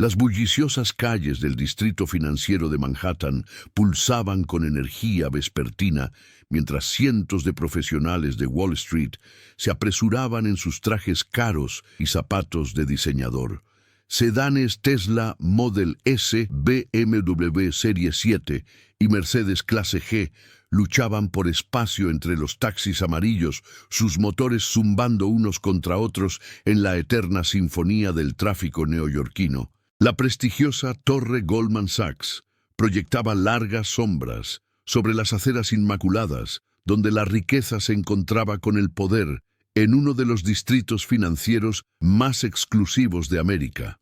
Las bulliciosas calles del distrito financiero de Manhattan pulsaban con energía vespertina, mientras cientos de profesionales de Wall Street se apresuraban en sus trajes caros y zapatos de diseñador. Sedanes Tesla Model S, BMW Serie 7 y Mercedes Clase G luchaban por espacio entre los taxis amarillos, sus motores zumbando unos contra otros en la eterna sinfonía del tráfico neoyorquino. La prestigiosa Torre Goldman Sachs proyectaba largas sombras sobre las aceras inmaculadas, donde la riqueza se encontraba con el poder en uno de los distritos financieros más exclusivos de América.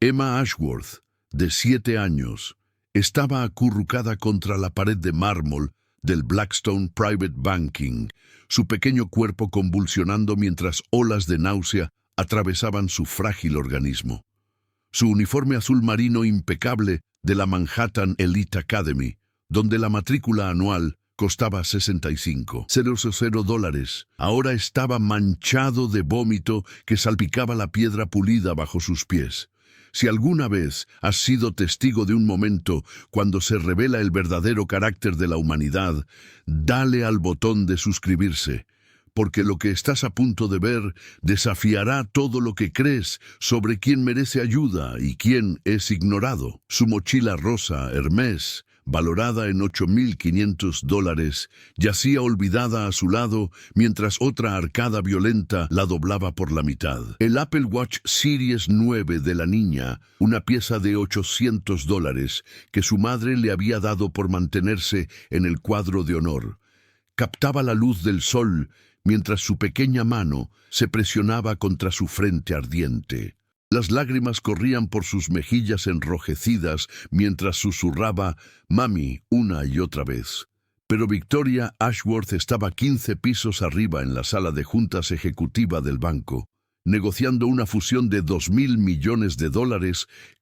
Emma Ashworth, de 7 años, estaba acurrucada contra la pared de mármol del Blackstone Private Banking, su pequeño cuerpo convulsionando mientras olas de náusea atravesaban su frágil organismo. Su uniforme azul marino impecable de la Manhattan Elite Academy, donde la matrícula anual costaba $65,000, ahora estaba manchado de vómito que salpicaba la piedra pulida bajo sus pies. Si alguna vez has sido testigo de un momento cuando se revela el verdadero carácter de la humanidad, dale al botón de suscribirse, porque lo que estás a punto de ver desafiará todo lo que crees sobre quién merece ayuda y quién es ignorado. Su mochila rosa Hermès, valorada en $8,500, yacía olvidada a su lado mientras otra arcada violenta la doblaba por la mitad. El Apple Watch Series 9 de la niña, una pieza de $800 que su madre le había dado por mantenerse en el cuadro de honor, captaba la luz del sol mientras su pequeña mano se presionaba contra su frente ardiente. Las lágrimas corrían por sus mejillas enrojecidas mientras susurraba «Mami» una y otra vez. Pero Victoria Ashworth estaba 15 pisos arriba en la sala de juntas ejecutiva del banco, negociando una fusión de $2,000 millones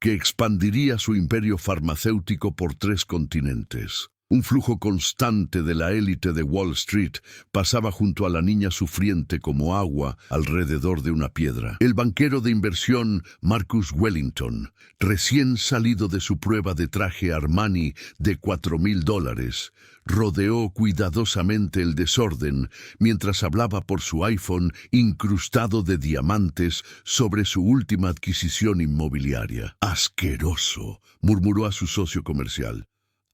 que expandiría su imperio farmacéutico por 3 continentes. Un flujo constante de la élite de Wall Street pasaba junto a la niña sufriente como agua alrededor de una piedra. El banquero de inversión Marcus Wellington, recién salido de su prueba de traje Armani de $4,000, rodeó cuidadosamente el desorden mientras hablaba por su iPhone incrustado de diamantes sobre su última adquisición inmobiliaria. «Asqueroso», murmuró a su socio comercial.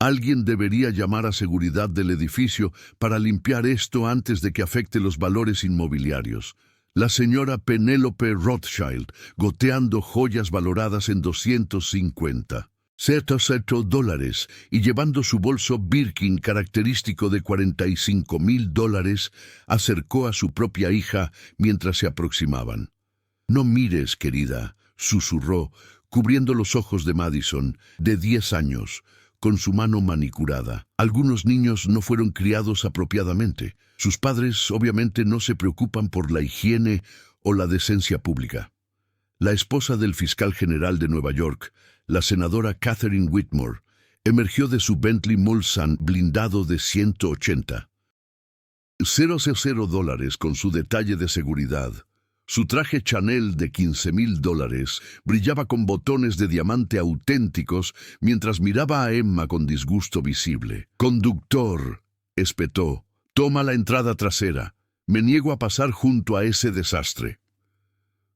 Alguien debería llamar a seguridad del edificio para limpiar esto antes de que afecte los valores inmobiliarios. La señora Penélope Rothschild, goteando joyas valoradas en $250,000 y llevando su bolso Birkin característico de $45,000, acercó a su propia hija mientras se aproximaban. «No mires, querida», susurró, cubriendo los ojos de Madison, de 10 años, con su mano manicurada. Algunos niños no fueron criados apropiadamente. Sus padres obviamente no se preocupan por la higiene o la decencia pública. La esposa del fiscal general de Nueva York, la senadora Catherine Whitmore, emergió de su Bentley Mulsanne blindado de $180,000 con su detalle de seguridad. Su traje Chanel de $15,000 brillaba con botones de diamante auténticos mientras miraba a Emma con disgusto visible. «Conductor», espetó, «toma la entrada trasera. Me niego a pasar junto a ese desastre».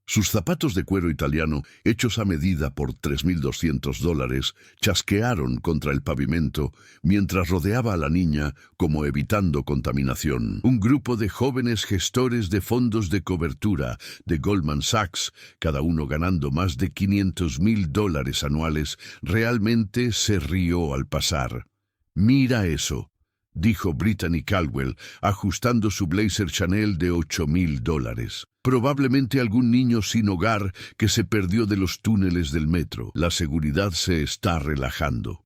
Sus zapatos de cuero italiano, hechos a medida por $3,200, chasquearon contra el pavimento mientras rodeaba a la niña como evitando contaminación. Un grupo de jóvenes gestores de fondos de cobertura de Goldman Sachs, cada uno ganando más de $500,000 anuales, realmente se rió al pasar. «Mira eso», dijo Brittany Caldwell, ajustando su blazer Chanel de $8,000. «Probablemente algún niño sin hogar que se perdió de los túneles del metro. La seguridad se está relajando».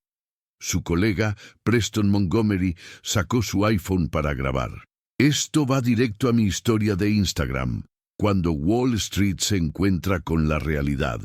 Su colega, Preston Montgomery, sacó su iPhone para grabar. «Esto va directo a mi historia de Instagram, cuando Wall Street se encuentra con la realidad.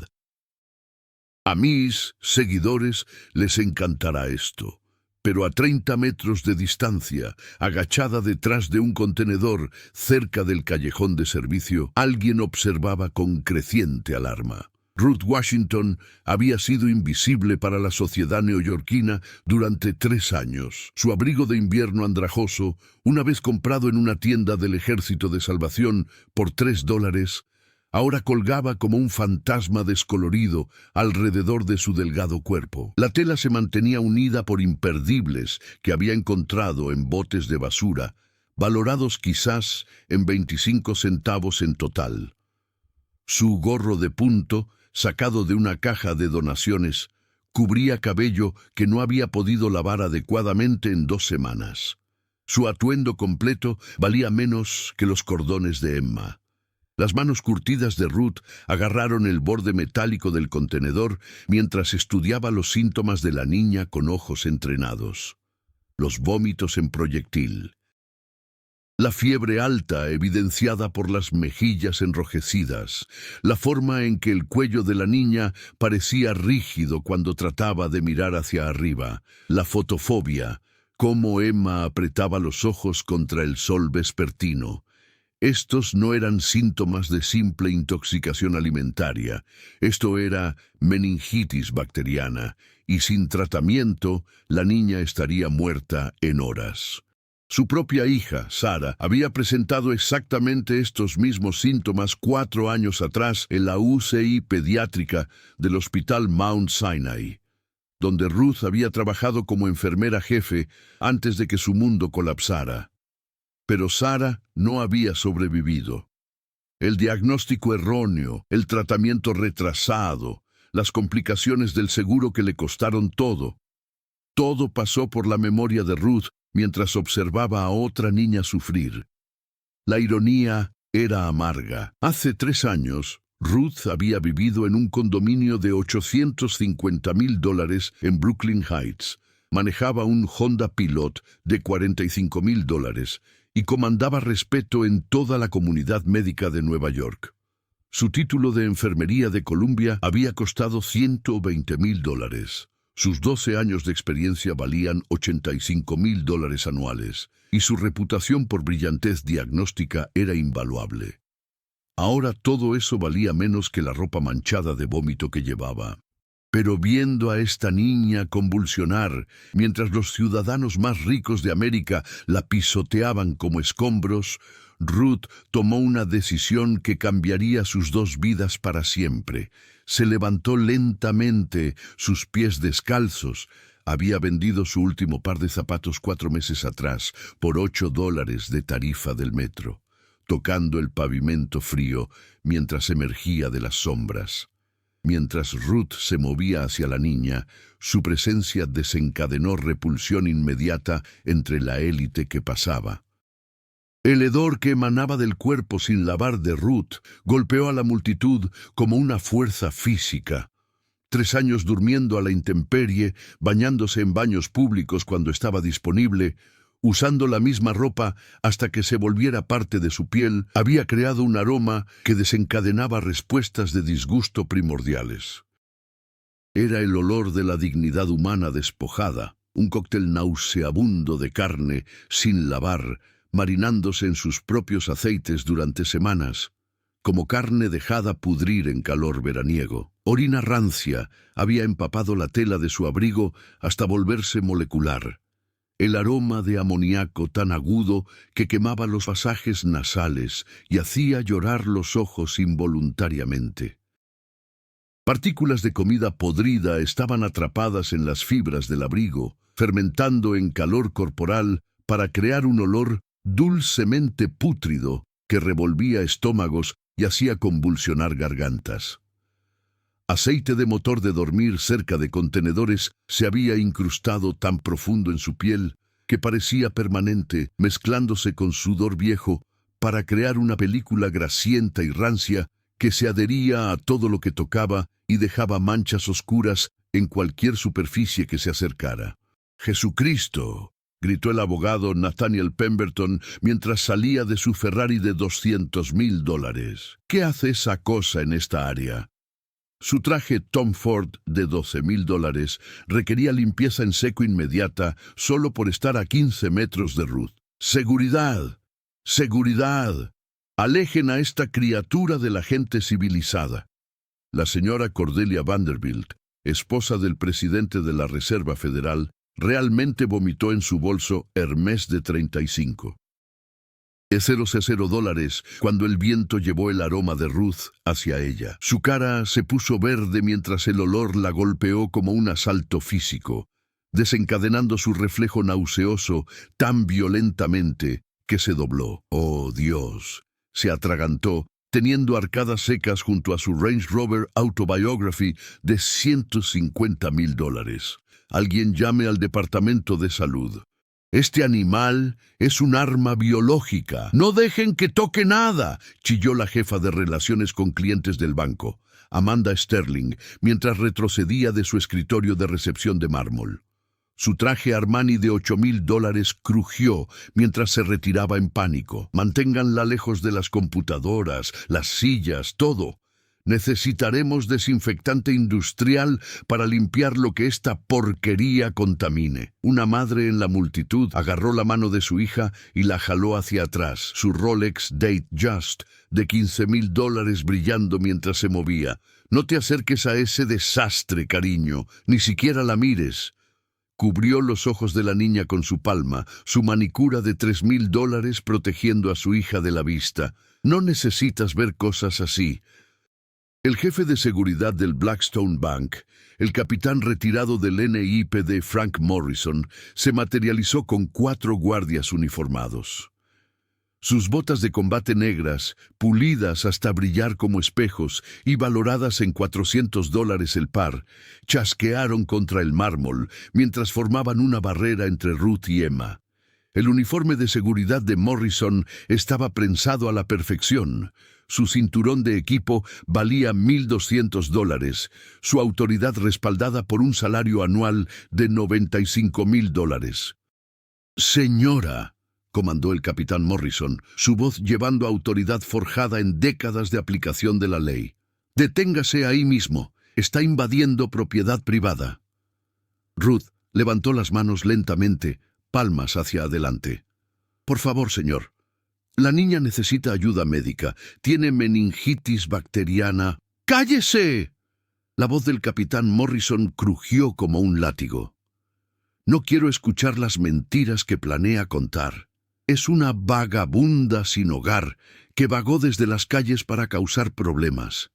A mis seguidores les encantará esto». Pero a 30 metros de distancia, agachada detrás de un contenedor cerca del callejón de servicio, alguien observaba con creciente alarma. Ruth Washington había sido invisible para la sociedad neoyorquina durante 3 años. Su abrigo de invierno andrajoso, una vez comprado en una tienda del Ejército de Salvación por $3, ahora colgaba como un fantasma descolorido alrededor de su delgado cuerpo. La tela se mantenía unida por imperdibles que había encontrado en botes de basura, valorados quizás en 25 centavos en total. Su gorro de punto, sacado de una caja de donaciones, cubría cabello que no había podido lavar adecuadamente en 2 semanas. Su atuendo completo valía menos que los cordones de Emma. Las manos curtidas de Ruth agarraron el borde metálico del contenedor mientras estudiaba los síntomas de la niña con ojos entrenados. Los vómitos en proyectil. La fiebre alta evidenciada por las mejillas enrojecidas, la forma en que el cuello de la niña parecía rígido cuando trataba de mirar hacia arriba, la fotofobia, cómo Emma apretaba los ojos contra el sol vespertino. Estos no eran síntomas de simple intoxicación alimentaria, esto era meningitis bacteriana, y sin tratamiento la niña estaría muerta en horas. Su propia hija, Sarah, había presentado exactamente estos mismos síntomas 4 años atrás en la UCI pediátrica del Hospital Mount Sinai, donde Ruth había trabajado como enfermera jefe antes de que su mundo colapsara. Pero Sarah no había sobrevivido. El diagnóstico erróneo, el tratamiento retrasado, las complicaciones del seguro que le costaron todo. Todo pasó por la memoria de Ruth mientras observaba a otra niña sufrir. La ironía era amarga. Hace 3 años, Ruth había vivido en un condominio de $850,000 en Brooklyn Heights, manejaba un Honda Pilot de $45,000 y comandaba respeto en toda la comunidad médica de Nueva York. Su título de enfermería de Columbia había costado $120,000. Sus 12 años de experiencia valían $85,000 anuales, y su reputación por brillantez diagnóstica era invaluable. Ahora todo eso valía menos que la ropa manchada de vómito que llevaba. Pero viendo a esta niña convulsionar, mientras los ciudadanos más ricos de América la pisoteaban como escombros, Ruth tomó una decisión que cambiaría sus 2 vidas para siempre. Se levantó lentamente, sus pies descalzos. Había vendido su último par de zapatos 4 meses atrás por $8 de tarifa del metro, tocando el pavimento frío mientras emergía de las sombras. Mientras Ruth se movía hacia la niña, su presencia desencadenó repulsión inmediata entre la élite que pasaba. El hedor que emanaba del cuerpo sin lavar de Ruth golpeó a la multitud como una fuerza física. 3 años durmiendo a la intemperie, bañándose en baños públicos cuando estaba disponible, usando la misma ropa hasta que se volviera parte de su piel, había creado un aroma que desencadenaba respuestas de disgusto primordiales. Era el olor de la dignidad humana despojada, un cóctel nauseabundo de carne sin lavar, marinándose en sus propios aceites durante semanas, como carne dejada pudrir en calor veraniego. Orina rancia había empapado la tela de su abrigo hasta volverse molecular. El aroma de amoníaco tan agudo que quemaba los pasajes nasales y hacía llorar los ojos involuntariamente. Partículas de comida podrida estaban atrapadas en las fibras del abrigo, fermentando en calor corporal para crear un olor dulcemente pútrido que revolvía estómagos y hacía convulsionar gargantas. Aceite de motor de dormir cerca de contenedores se había incrustado tan profundo en su piel que parecía permanente, mezclándose con sudor viejo para crear una película grasienta y rancia que se adhería a todo lo que tocaba y dejaba manchas oscuras en cualquier superficie que se acercara. «¡Jesucristo!», gritó el abogado Nathaniel Pemberton mientras salía de su Ferrari de $200,000. «¿Qué hace esa cosa en esta área?». Su traje Tom Ford de $12,000 requería limpieza en seco inmediata solo por estar a 15 metros de Ruth. «¡Seguridad! ¡Seguridad! Alejen a esta criatura de la gente civilizada». La señora Cordelia Vanderbilt, esposa del presidente de la Reserva Federal, realmente vomitó en su bolso Hermès de 35. $0 cuando el viento llevó el aroma de Ruth hacia ella. Su cara se puso verde mientras el olor la golpeó como un asalto físico, desencadenando su reflejo nauseoso tan violentamente que se dobló. ¡Oh, Dios! Se atragantó, teniendo arcadas secas junto a su Range Rover Autobiography de $150,000. Alguien llame al departamento de salud. Este animal es un arma biológica. ¡No dejen que toque nada!, chilló la jefa de relaciones con clientes del banco, Amanda Sterling, mientras retrocedía de su escritorio de recepción de mármol. Su traje Armani de $8,000 crujió mientras se retiraba en pánico. Manténganla lejos de las computadoras, las sillas, todo. Necesitaremos desinfectante industrial para limpiar lo que esta porquería contamine. Una madre en la multitud agarró la mano de su hija y la jaló hacia atrás, su Rolex Datejust de $15,000 brillando mientras se movía. No te acerques a ese desastre, cariño, ni siquiera la mires. Cubrió los ojos de la niña con su palma, su manicura de $3,000 protegiendo a su hija de la vista. No necesitas ver cosas así. El jefe de seguridad del Blackstone Bank, el capitán retirado del NYPD Frank Morrison, se materializó con 4 guardias uniformados. Sus botas de combate negras, pulidas hasta brillar como espejos y valoradas en $400 el par, chasquearon contra el mármol mientras formaban una barrera entre Ruth y Emma. El uniforme de seguridad de Morrison estaba prensado a la perfección. Su cinturón de equipo valía $1,200, su autoridad respaldada por un salario anual de $95,000. «Señora», comandó el capitán Morrison, su voz llevando autoridad forjada en décadas de aplicación de la ley. «Deténgase ahí mismo. Está invadiendo propiedad privada». Ruth levantó las manos lentamente, palmas hacia adelante. «Por favor, señor. La niña necesita ayuda médica. Tiene meningitis bacteriana». «¡Cállese!». La voz del capitán Morrison crujió como un látigo. «No quiero escuchar las mentiras que planea contar. Es una vagabunda sin hogar que vagó desde las calles para causar problemas».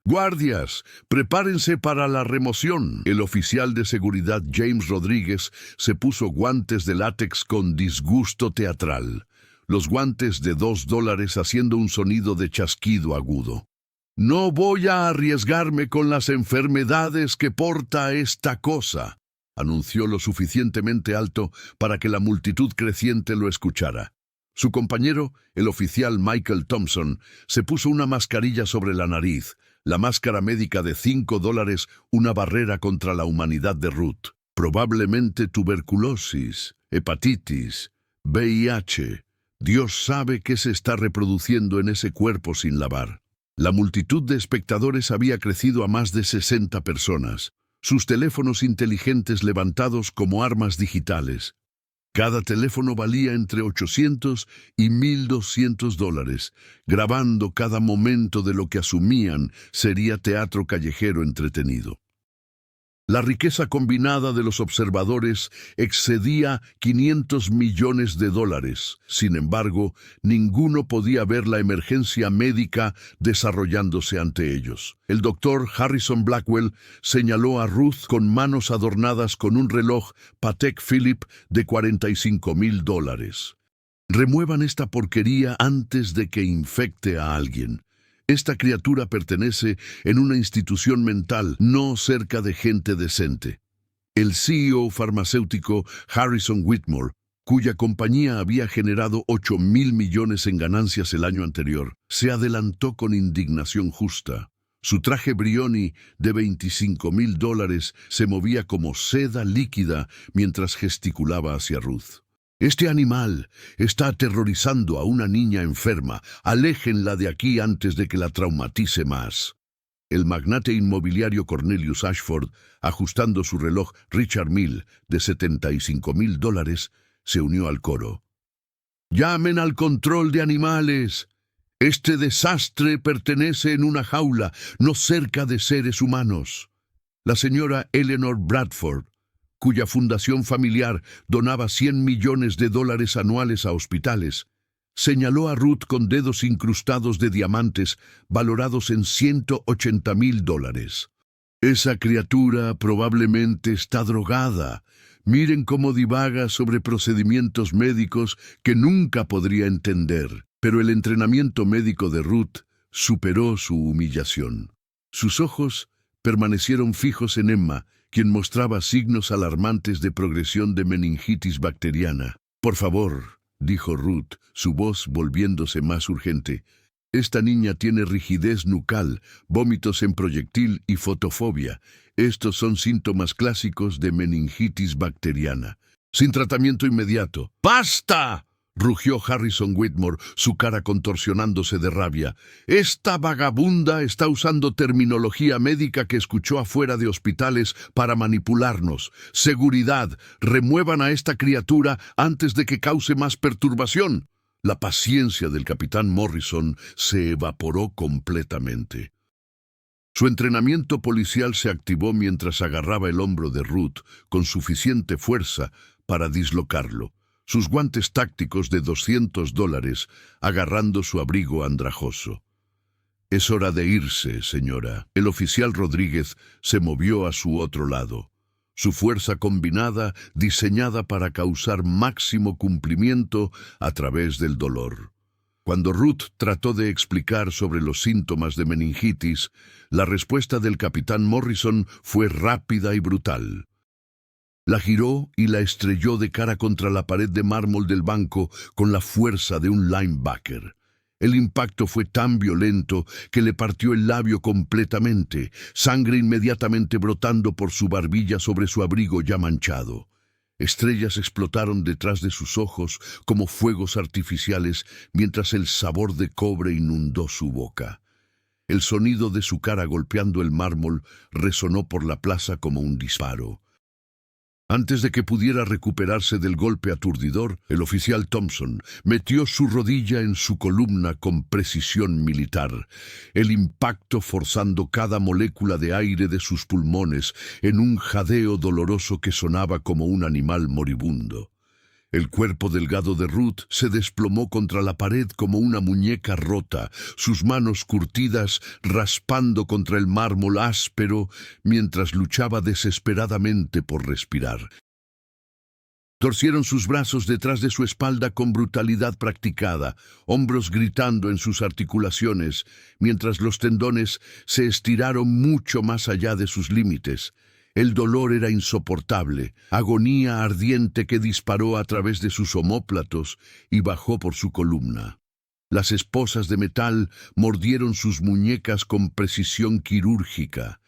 «Guardias, prepárense para la remoción». El oficial de seguridad James Rodríguez se puso guantes de látex con disgusto teatral. Los guantes de $2 haciendo un sonido de chasquido agudo. «No voy a arriesgarme con las enfermedades que porta esta cosa», anunció lo suficientemente alto para que la multitud creciente lo escuchara. Su compañero, el oficial Michael Thompson, se puso una mascarilla sobre la nariz, la máscara médica de $5, una barrera contra la humanidad de Ruth. Probablemente tuberculosis, hepatitis, VIH. Dios sabe qué se está reproduciendo en ese cuerpo sin lavar. La multitud de espectadores había crecido a más de 60 personas, sus teléfonos inteligentes levantados como armas digitales. Cada teléfono valía entre $800 y $1,200, grabando cada momento de lo que asumían sería teatro callejero entretenido. La riqueza combinada de los observadores excedía $500 millones. Sin embargo, ninguno podía ver la emergencia médica desarrollándose ante ellos. El doctor Harrison Blackwell señaló a Ruth con manos adornadas con un reloj Patek Philippe de $45,000. «Remuevan esta porquería antes de que infecte a alguien. Esta criatura pertenece en una institución mental, no cerca de gente decente». El CEO farmacéutico Harrison Whitmore, cuya compañía había generado $8,000 millones en ganancias el año anterior, se adelantó con indignación justa. Su traje Brioni de $25,000 se movía como seda líquida mientras gesticulaba hacia Ruth. «Este animal está aterrorizando a una niña enferma. Aléjenla de aquí antes de que la traumatice más». El magnate inmobiliario Cornelius Ashford, ajustando su reloj Richard Mille de $75,000, se unió al coro. «¡Llamen al control de animales!». Este desastre pertenece en una jaula, no cerca de seres humanos. La señora Eleanor Bradford, cuya fundación familiar donaba $100 millones anuales a hospitales, señaló a Ruth con dedos incrustados de diamantes valorados en $180,000. Esa criatura probablemente está drogada. Miren cómo divaga sobre procedimientos médicos que nunca podría entender. Pero el entrenamiento médico de Ruth superó su humillación. Sus ojos permanecieron fijos en Emma, quien mostraba signos alarmantes de progresión de meningitis bacteriana. «Por favor», dijo Ruth, su voz volviéndose más urgente. «Esta niña tiene rigidez nucal, vómitos en proyectil y fotofobia. Estos son síntomas clásicos de meningitis bacteriana. Sin tratamiento inmediato». «¡Basta!», rugió Harrison Whitmore, su cara contorsionándose de rabia. «Esta vagabunda está usando terminología médica que escuchó afuera de hospitales para manipularnos. Seguridad, remuevan a esta criatura antes de que cause más perturbación». La paciencia del capitán Morrison se evaporó completamente. Su entrenamiento policial se activó mientras agarraba el hombro de Ruth con suficiente fuerza para dislocarlo. Sus guantes tácticos de $200 agarrando su abrigo andrajoso. «Es hora de irse, señora». El oficial Rodríguez se movió a su otro lado. Su fuerza combinada diseñada para causar máximo cumplimiento a través del dolor. Cuando Ruth trató de explicar sobre los síntomas de meningitis, la respuesta del capitán Morrison fue rápida y brutal. La giró y la estrelló de cara contra la pared de mármol del banco con la fuerza de un linebacker. El impacto fue tan violento que le partió el labio completamente, sangre inmediatamente brotando por su barbilla sobre su abrigo ya manchado. Estrellas explotaron detrás de sus ojos como fuegos artificiales mientras el sabor de cobre inundó su boca. El sonido de su cara golpeando el mármol resonó por la plaza como un disparo. Antes de que pudiera recuperarse del golpe aturdidor, el oficial Thompson metió su rodilla en su columna con precisión militar, el impacto forzando cada molécula de aire de sus pulmones en un jadeo doloroso que sonaba como un animal moribundo. El cuerpo delgado de Ruth se desplomó contra la pared como una muñeca rota, sus manos curtidas raspando contra el mármol áspero mientras luchaba desesperadamente por respirar. Torcieron sus brazos detrás de su espalda con brutalidad practicada, hombros gritando en sus articulaciones, mientras los tendones se estiraron mucho más allá de sus límites. El dolor era insoportable, agonía ardiente que disparó a través de sus omóplatos y bajó por su columna. Las esposas de metal mordieron sus muñecas con precisión quirúrgica,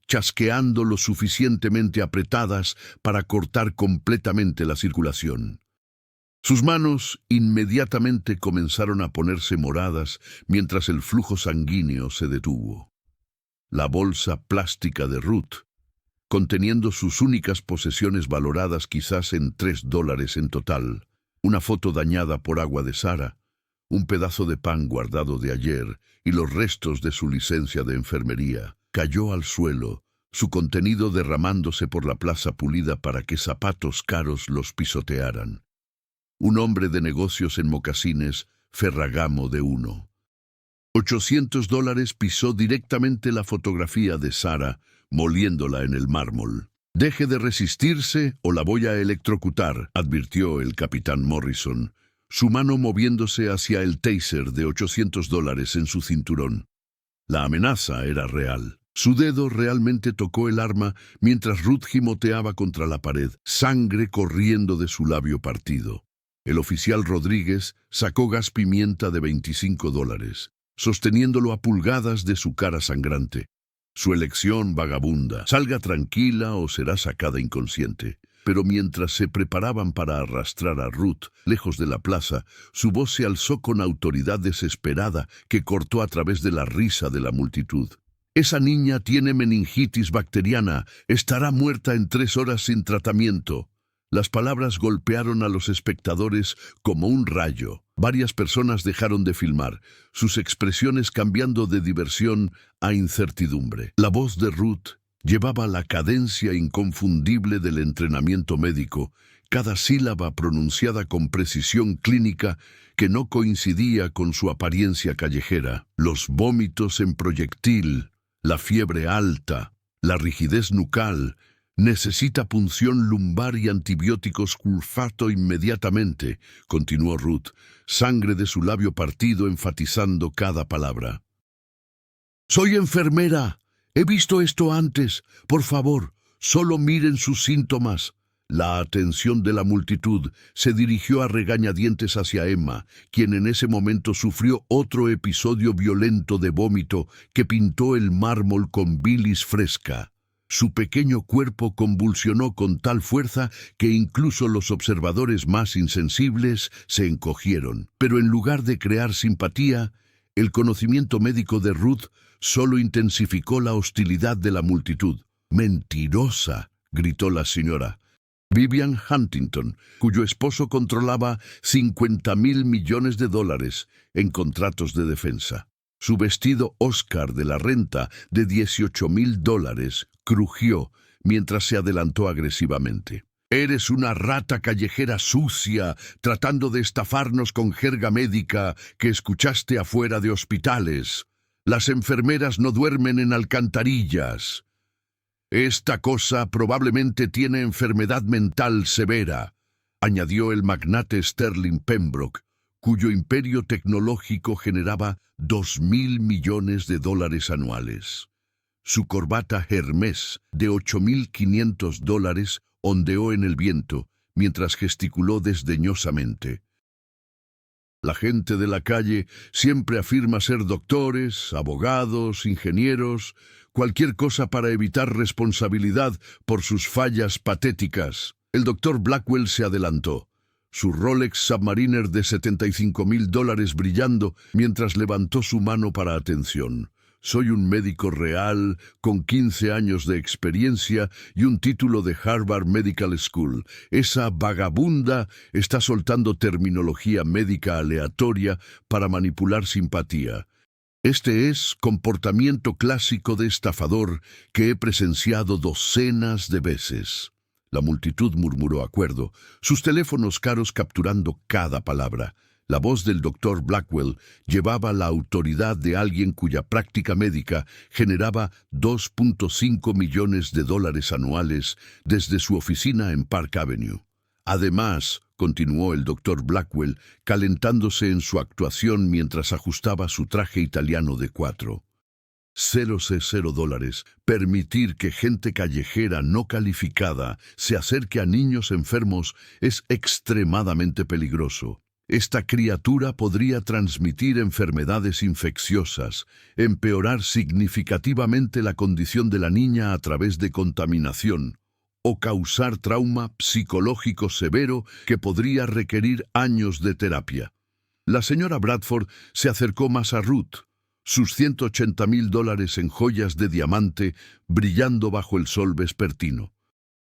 chasqueando lo suficientemente apretadas para cortar completamente la circulación. Sus manos inmediatamente comenzaron a ponerse moradas mientras el flujo sanguíneo se detuvo. La bolsa plástica de Ruth, conteniendo sus únicas posesiones valoradas quizás en $3 en total, una foto dañada por agua de Sara, un pedazo de pan guardado de ayer y los restos de su licencia de enfermería, cayó al suelo, su contenido derramándose por la plaza pulida para que zapatos caros los pisotearan. Un hombre de negocios en mocasines, Ferragamo de uno. $800 pisó directamente la fotografía de Sara, moliéndola en el mármol. «Deje de resistirse o la voy a electrocutar», advirtió el capitán Morrison, su mano moviéndose hacia el taser de $800 en su cinturón. La amenaza era real. Su dedo realmente tocó el arma mientras Ruth gimoteaba contra la pared, sangre corriendo de su labio partido. El oficial Rodríguez sacó gas pimienta de $25, sosteniéndolo a pulgadas de su cara sangrante. Su elección vagabunda, salga tranquila o será sacada inconsciente. Pero mientras se preparaban para arrastrar a Ruth lejos de la plaza, su voz se alzó con autoridad desesperada que cortó a través de la risa de la multitud. «Esa niña tiene meningitis bacteriana, estará muerta en 3 horas sin tratamiento». Las palabras golpearon a los espectadores como un rayo. Varias personas dejaron de filmar, sus expresiones cambiando de diversión a incertidumbre. La voz de Ruth llevaba la cadencia inconfundible del entrenamiento médico, cada sílaba pronunciada con precisión clínica que no coincidía con su apariencia callejera. Los vómitos en proyectil, la fiebre alta, la rigidez nucal. Necesita punción lumbar y antibióticos sulfato inmediatamente, continuó Ruth, sangre de su labio partido enfatizando cada palabra. Soy enfermera. He visto esto antes. Por favor, solo miren sus síntomas. La atención de la multitud se dirigió a regañadientes hacia Emma, quien en ese momento sufrió otro episodio violento de vómito que pintó el mármol con bilis fresca. Su pequeño cuerpo convulsionó con tal fuerza que incluso los observadores más insensibles se encogieron. Pero en lugar de crear simpatía, el conocimiento médico de Ruth solo intensificó la hostilidad de la multitud. «¡Mentirosa!», gritó la señora Vivian Huntington, cuyo esposo controlaba $50.000 millones en contratos de defensa. Su vestido Oscar de la renta de $18.000 crujió mientras se adelantó agresivamente. «Eres una rata callejera sucia, tratando de estafarnos con jerga médica que escuchaste afuera de hospitales. Las enfermeras no duermen en alcantarillas. Esta cosa probablemente tiene enfermedad mental severa», añadió el magnate Sterling Pembroke, cuyo imperio tecnológico generaba $2.000 millones anuales. Su corbata Hermès de $8.500 ondeó en el viento mientras gesticuló desdeñosamente. «La gente de la calle siempre afirma ser doctores, abogados, ingenieros, cualquier cosa para evitar responsabilidad por sus fallas patéticas». El doctor Blackwell se adelantó, su Rolex Submariner de $75.000 brillando mientras levantó su mano para atención. «Soy un médico real, con 15 años de experiencia y un título de Harvard Medical School. Esa vagabunda está soltando terminología médica aleatoria para manipular simpatía. Este es comportamiento clásico de estafador que he presenciado docenas de veces». La multitud murmuró acuerdo, sus teléfonos caros capturando cada palabra. La voz del doctor Blackwell llevaba la autoridad de alguien cuya práctica médica generaba $2.5 millones anuales desde su oficina en Park Avenue. «Además», continuó el doctor Blackwell, calentándose en su actuación mientras ajustaba su traje italiano de cuatro. $0. Permitir que gente callejera no calificada se acerque a niños enfermos es extremadamente peligroso. Esta criatura podría transmitir enfermedades infecciosas, empeorar significativamente la condición de la niña a través de contaminación, o causar trauma psicológico severo que podría requerir años de terapia». La señora Bradford se acercó más a Ruth, sus $180.000 en joyas de diamante brillando bajo el sol vespertino.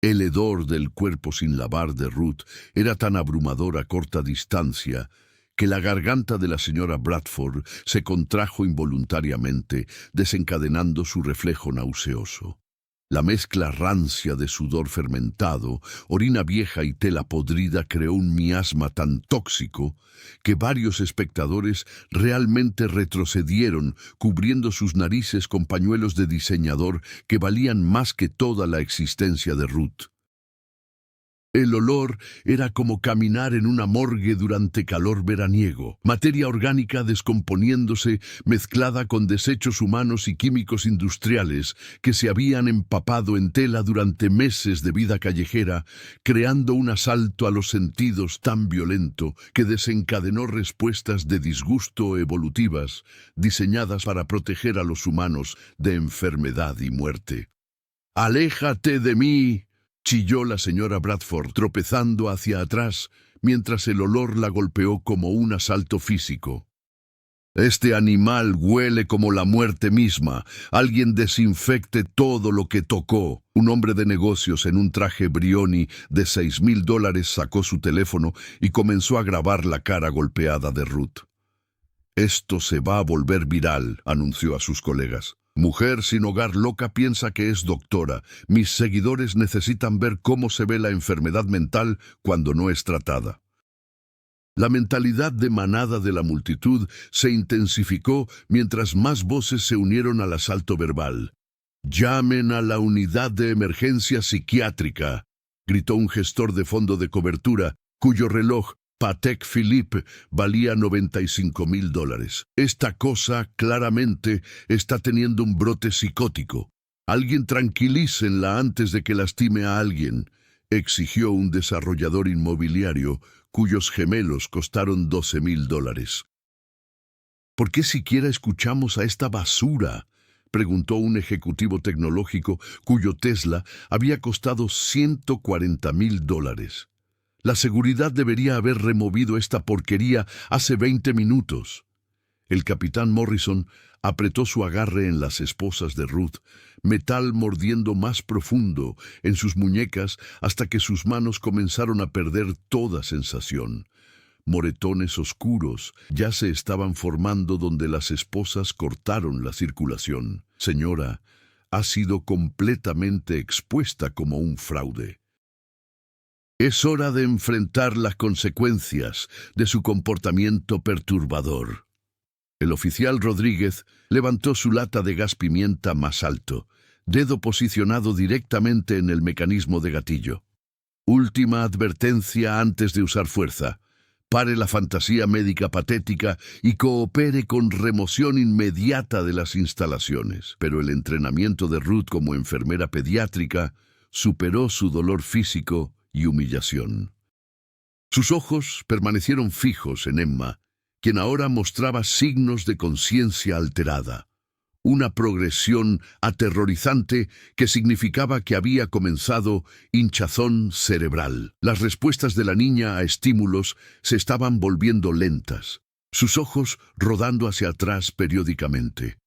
El hedor del cuerpo sin lavar de Ruth era tan abrumador a corta distancia que la garganta de la señora Bradford se contrajo involuntariamente, desencadenando su reflejo nauseoso. La mezcla rancia de sudor fermentado, orina vieja y tela podrida creó un miasma tan tóxico que varios espectadores realmente retrocedieron, cubriendo sus narices con pañuelos de diseñador que valían más que toda la existencia de Ruth. El olor era como caminar en una morgue durante calor veraniego, materia orgánica descomponiéndose mezclada con desechos humanos y químicos industriales que se habían empapado en tela durante meses de vida callejera, creando un asalto a los sentidos tan violento que desencadenó respuestas de disgusto evolutivas, diseñadas para proteger a los humanos de enfermedad y muerte. «¡Aléjate de mí!», chilló la señora Bradford, tropezando hacia atrás, mientras el olor la golpeó como un asalto físico. Este animal huele como la muerte misma. Alguien desinfecte todo lo que tocó. Un hombre de negocios en un traje Brioni de $6,000 sacó su teléfono y comenzó a grabar la cara golpeada de Ruth. «Esto se va a volver viral», anunció a sus colegas. «Mujer sin hogar loca piensa que es doctora. Mis seguidores necesitan ver cómo se ve la enfermedad mental cuando no es tratada». La mentalidad de manada de la multitud se intensificó mientras más voces se unieron al asalto verbal. «Llamen a la unidad de emergencia psiquiátrica», gritó un gestor de fondo de cobertura, cuyo reloj, Patek Philippe, valía $95,000. «Esta cosa, claramente, está teniendo un brote psicótico. Alguien tranquilícenla antes de que lastime a alguien», exigió un desarrollador inmobiliario cuyos gemelos costaron $12,000. «¿Por qué siquiera escuchamos a esta basura?», preguntó un ejecutivo tecnológico cuyo Tesla había costado $140,000. «La seguridad debería haber removido esta porquería hace 20 minutos». El capitán Morrison apretó su agarre en las esposas de Ruth, metal mordiendo más profundo en sus muñecas hasta que sus manos comenzaron a perder toda sensación. Moretones oscuros ya se estaban formando donde las esposas cortaron la circulación. «Señora, ha sido completamente expuesta como un fraude. Es hora de enfrentar las consecuencias de su comportamiento perturbador». El oficial Rodríguez levantó su lata de gas pimienta más alto, dedo posicionado directamente en el mecanismo de gatillo. «Última advertencia antes de usar fuerza. Pare la fantasía médica patética y coopere con remoción inmediata de las instalaciones». Pero el entrenamiento de Ruth como enfermera pediátrica superó su dolor físico y humillación. Sus ojos permanecieron fijos en Emma, quien ahora mostraba signos de conciencia alterada. Una progresión aterrorizante que significaba que había comenzado hinchazón cerebral. Las respuestas de la niña a estímulos se estaban volviendo lentas, sus ojos rodando hacia atrás periódicamente.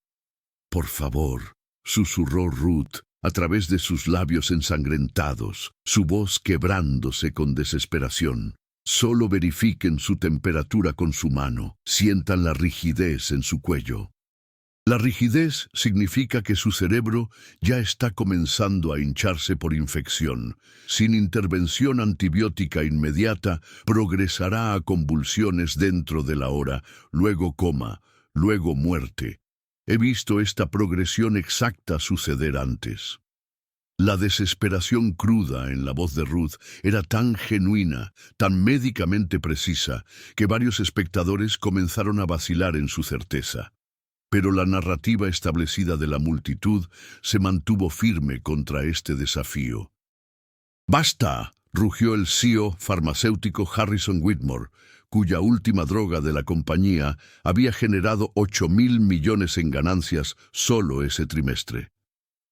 «Por favor», susurró Ruth a través de sus labios ensangrentados, su voz quebrándose con desesperación. «Solo verifiquen su temperatura con su mano. Sientan la rigidez en su cuello». La rigidez significa que su cerebro ya está comenzando a hincharse por infección. Sin intervención antibiótica inmediata, progresará a convulsiones dentro de la hora, luego coma, luego muerte. He visto esta progresión exacta suceder antes. La desesperación cruda en la voz de Ruth era tan genuina, tan médicamente precisa, que varios espectadores comenzaron a vacilar en su certeza. Pero la narrativa establecida de la multitud se mantuvo firme contra este desafío. «¡Basta!», rugió el CEO farmacéutico Harrison Whitmore, cuya última droga de la compañía había generado $8,000 millones en ganancias solo ese trimestre.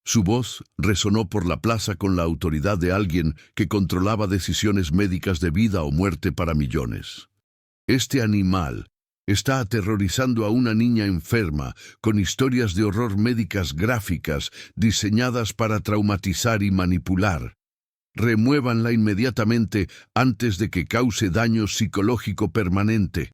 Su voz resonó por la plaza con la autoridad de alguien que controlaba decisiones médicas de vida o muerte para millones. «Este animal está aterrorizando a una niña enferma con historias de horror médicas gráficas diseñadas para traumatizar y manipular. Remuévanla inmediatamente antes de que cause daño psicológico permanente».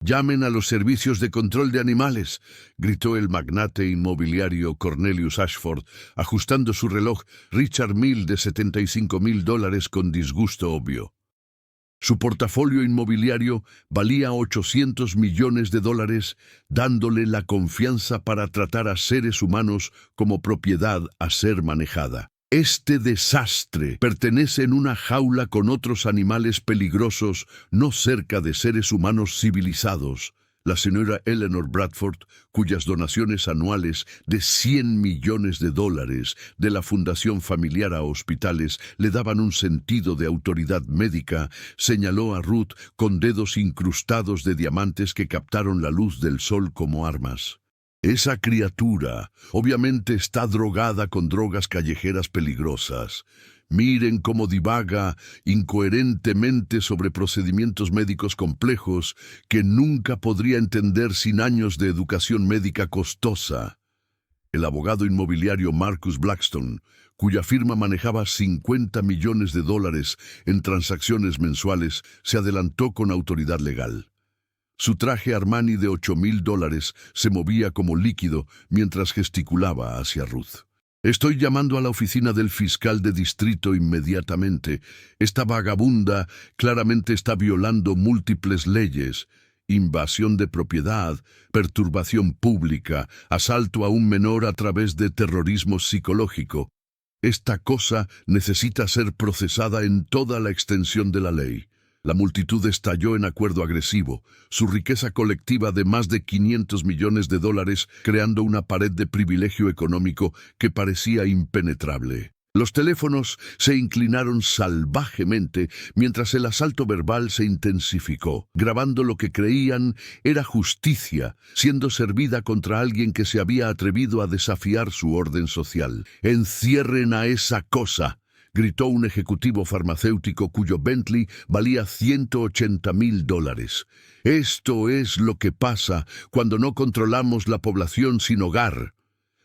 «Llamen a los servicios de control de animales», gritó el magnate inmobiliario Cornelius Ashford, ajustando su reloj Richard Mille de $75,000 con disgusto obvio. Su portafolio inmobiliario valía $800 millones, dándole la confianza para tratar a seres humanos como propiedad a ser manejada. «Este desastre pertenece en una jaula con otros animales peligrosos, no cerca de seres humanos civilizados». La señora Eleanor Bradford, cuyas donaciones anuales de $100 millones de la Fundación Familiar a Hospitales le daban un sentido de autoridad médica, señaló a Ruth con dedos incrustados de diamantes que captaron la luz del sol como armas. «Esa criatura obviamente está drogada con drogas callejeras peligrosas. Miren cómo divaga incoherentemente sobre procedimientos médicos complejos que nunca podría entender sin años de educación médica costosa. El abogado inmobiliario Marcus Blackstone, cuya firma manejaba 50 millones de dólares en transacciones mensuales, se adelantó con autoridad legal. Su traje Armani de $8,000 se movía como líquido mientras gesticulaba hacia Ruth. Estoy llamando a la oficina del fiscal de distrito inmediatamente. Esta vagabunda claramente está violando múltiples leyes. Invasión de propiedad, perturbación pública, asalto a un menor a través de terrorismo psicológico. Esta cosa necesita ser procesada en toda la extensión de la ley. La multitud estalló en acuerdo agresivo, su riqueza colectiva de más de 500 millones de dólares creando una pared de privilegio económico que parecía impenetrable. Los teléfonos se inclinaron salvajemente mientras el asalto verbal se intensificó, grabando lo que creían era justicia, siendo servida contra alguien que se había atrevido a desafiar su orden social. «¡Encierren a esa cosa!», gritó un ejecutivo farmacéutico cuyo Bentley valía $180,000. «Esto es lo que pasa cuando no controlamos la población sin hogar»,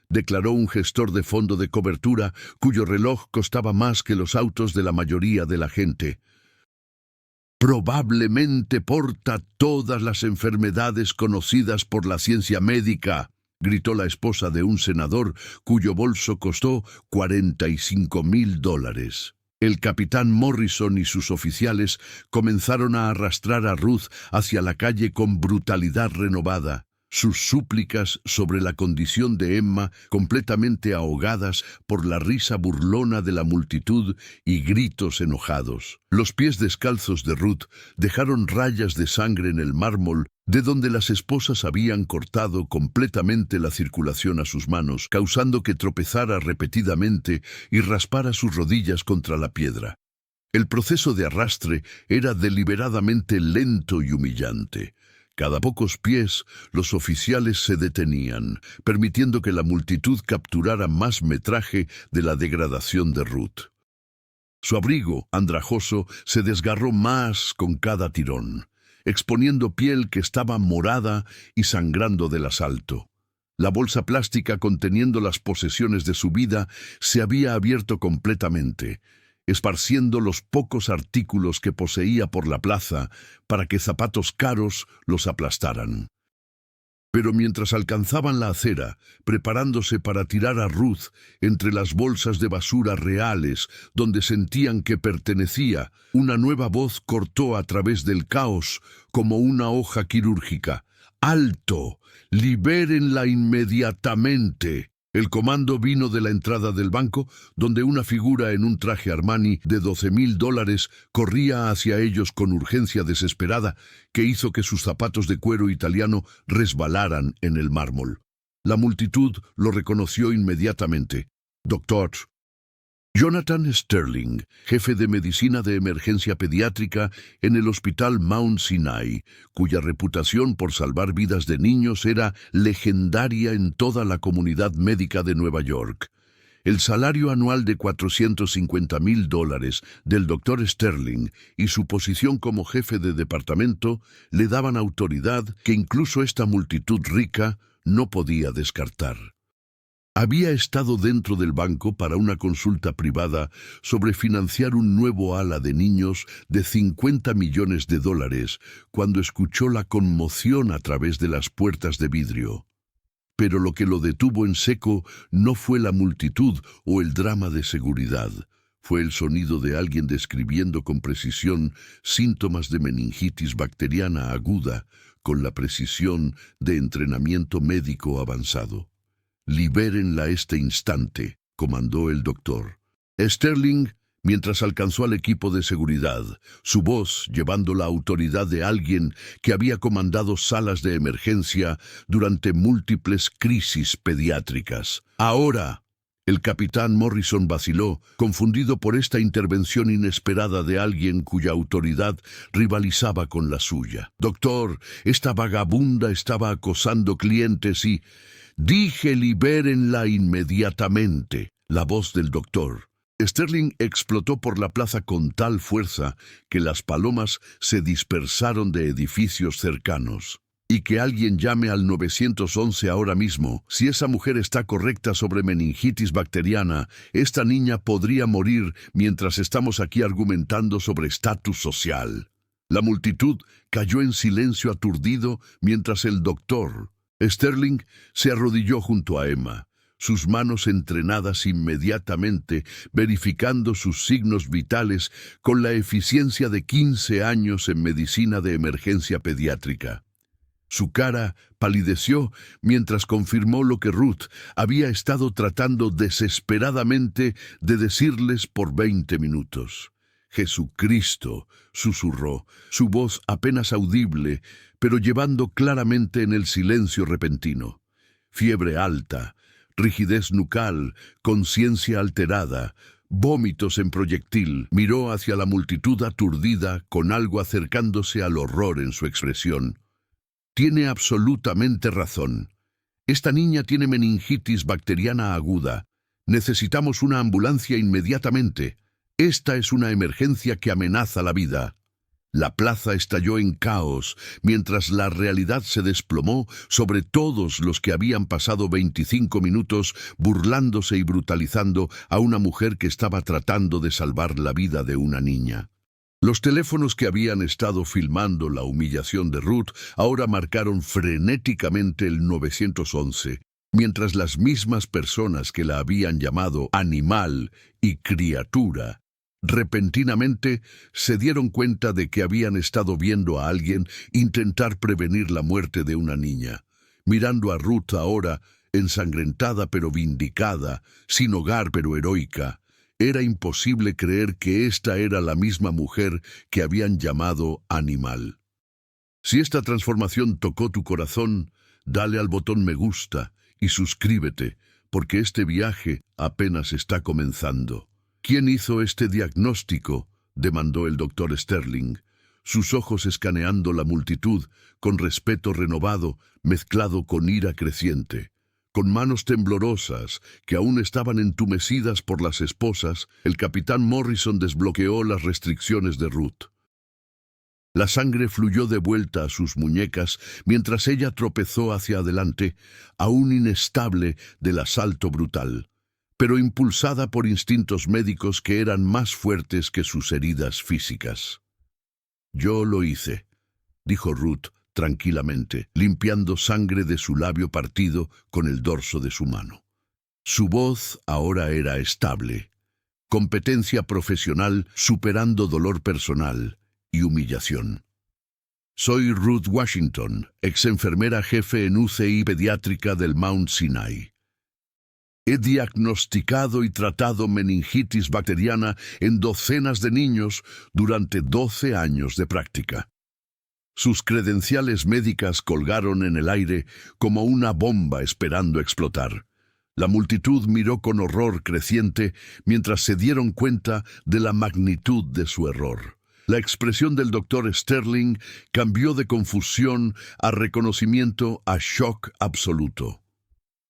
declaró un gestor de fondo de cobertura cuyo reloj costaba más que los autos de la mayoría de la gente. «Probablemente porta todas las enfermedades conocidas por la ciencia médica», gritó la esposa de un senador cuyo bolso costó $45,000. El capitán Morrison y sus oficiales comenzaron a arrastrar a Ruth hacia la calle con brutalidad renovada. Sus súplicas sobre la condición de Emma, completamente ahogadas por la risa burlona de la multitud y gritos enojados. Los pies descalzos de Ruth dejaron rayas de sangre en el mármol de donde las esposas habían cortado completamente la circulación a sus manos, causando que tropezara repetidamente y raspara sus rodillas contra la piedra. El proceso de arrastre era deliberadamente lento y humillante. Cada pocos pies, los oficiales se detenían, permitiendo que la multitud capturara más metraje de la degradación de Ruth. Su abrigo, andrajoso, se desgarró más con cada tirón, exponiendo piel que estaba morada y sangrando del asalto. La bolsa plástica conteniendo las posesiones de su vida se había abierto completamente, esparciendo los pocos artículos que poseía por la plaza para que zapatos caros los aplastaran. Pero mientras alcanzaban la acera, preparándose para tirar a Ruth entre las bolsas de basura reales donde sentían que pertenecía, una nueva voz cortó a través del caos como una hoja quirúrgica. «¡Alto! ¡Libérenla inmediatamente!». El comando vino de la entrada del banco, donde una figura en un traje Armani de $12,000 corría hacia ellos con urgencia desesperada que hizo que sus zapatos de cuero italiano resbalaran en el mármol. La multitud lo reconoció inmediatamente. «Doctor Jonathan Sterling, jefe de medicina de emergencia pediátrica en el Hospital Mount Sinai, cuya reputación por salvar vidas de niños era legendaria en toda la comunidad médica de Nueva York. El salario anual de $450,000 del Dr. Sterling y su posición como jefe de departamento le daban autoridad que incluso esta multitud rica no podía descartar. Había estado dentro del banco para una consulta privada sobre financiar un nuevo ala de niños de $50 millones cuando escuchó la conmoción a través de las puertas de vidrio. Pero lo que lo detuvo en seco no fue la multitud o el drama de seguridad. Fue el sonido de alguien describiendo con precisión síntomas de meningitis bacteriana aguda con la precisión de entrenamiento médico avanzado. «Libérenla este instante», comandó el doctor. Sterling, mientras alcanzó al equipo de seguridad, su voz llevando la autoridad de alguien que había comandado salas de emergencia durante múltiples crisis pediátricas. «Ahora». El capitán Morrison vaciló, confundido por esta intervención inesperada de alguien cuya autoridad rivalizaba con la suya. «Doctor, esta vagabunda estaba acosando clientes y...» «Dije libérenla inmediatamente», la voz del doctor, Sterling explotó por la plaza con tal fuerza que las palomas se dispersaron de edificios cercanos. Y que alguien llame al 911 ahora mismo. Si esa mujer está correcta sobre meningitis bacteriana, esta niña podría morir mientras estamos aquí argumentando sobre estatus social. La multitud cayó en silencio aturdido mientras el doctor Sterling se arrodilló junto a Emma, sus manos entrenadas inmediatamente, verificando sus signos vitales con la eficiencia de 15 años en medicina de emergencia pediátrica. Su cara palideció mientras confirmó lo que Ruth había estado tratando desesperadamente de decirles por 20 minutos. «Jesucristo», susurró, su voz apenas audible, pero llevando claramente en el silencio repentino. Fiebre alta, rigidez nucal, conciencia alterada, vómitos en proyectil. Miró hacia la multitud aturdida con algo acercándose al horror en su expresión. Tiene absolutamente razón. Esta niña tiene meningitis bacteriana aguda. Necesitamos una ambulancia inmediatamente. Esta es una emergencia que amenaza la vida. La plaza estalló en caos, mientras la realidad se desplomó sobre todos los que habían pasado 25 minutos burlándose y brutalizando a una mujer que estaba tratando de salvar la vida de una niña. Los teléfonos que habían estado filmando la humillación de Ruth ahora marcaron frenéticamente el 911, mientras las mismas personas que la habían llamado animal y criatura repentinamente se dieron cuenta de que habían estado viendo a alguien intentar prevenir la muerte de una niña. Mirando a Ruth ahora, ensangrentada pero vindicada, sin hogar pero heroica, era imposible creer que esta era la misma mujer que habían llamado animal. Si esta transformación tocó tu corazón, dale al botón me gusta y suscríbete, porque este viaje apenas está comenzando. ¿Quién hizo este diagnóstico?, demandó el doctor Sterling, sus ojos escaneando la multitud con respeto renovado mezclado con ira creciente. Con manos temblorosas, que aún estaban entumecidas por las esposas, el capitán Morrison desbloqueó las restricciones de Ruth. La sangre fluyó de vuelta a sus muñecas mientras ella tropezó hacia adelante, aún inestable del asalto brutal, pero impulsada por instintos médicos que eran más fuertes que sus heridas físicas. «Yo lo hice», dijo Ruth tranquilamente, limpiando sangre de su labio partido con el dorso de su mano. Su voz ahora era estable, competencia profesional superando dolor personal y humillación. «Soy Ruth Washington, ex enfermera jefe en UCI pediátrica del Mount Sinai. He diagnosticado y tratado meningitis bacteriana en docenas de niños durante 12 años de práctica». Sus credenciales médicas colgaron en el aire como una bomba esperando explotar. La multitud miró con horror creciente mientras se dieron cuenta de la magnitud de su error. La expresión del doctor Sterling cambió de confusión a reconocimiento a shock absoluto.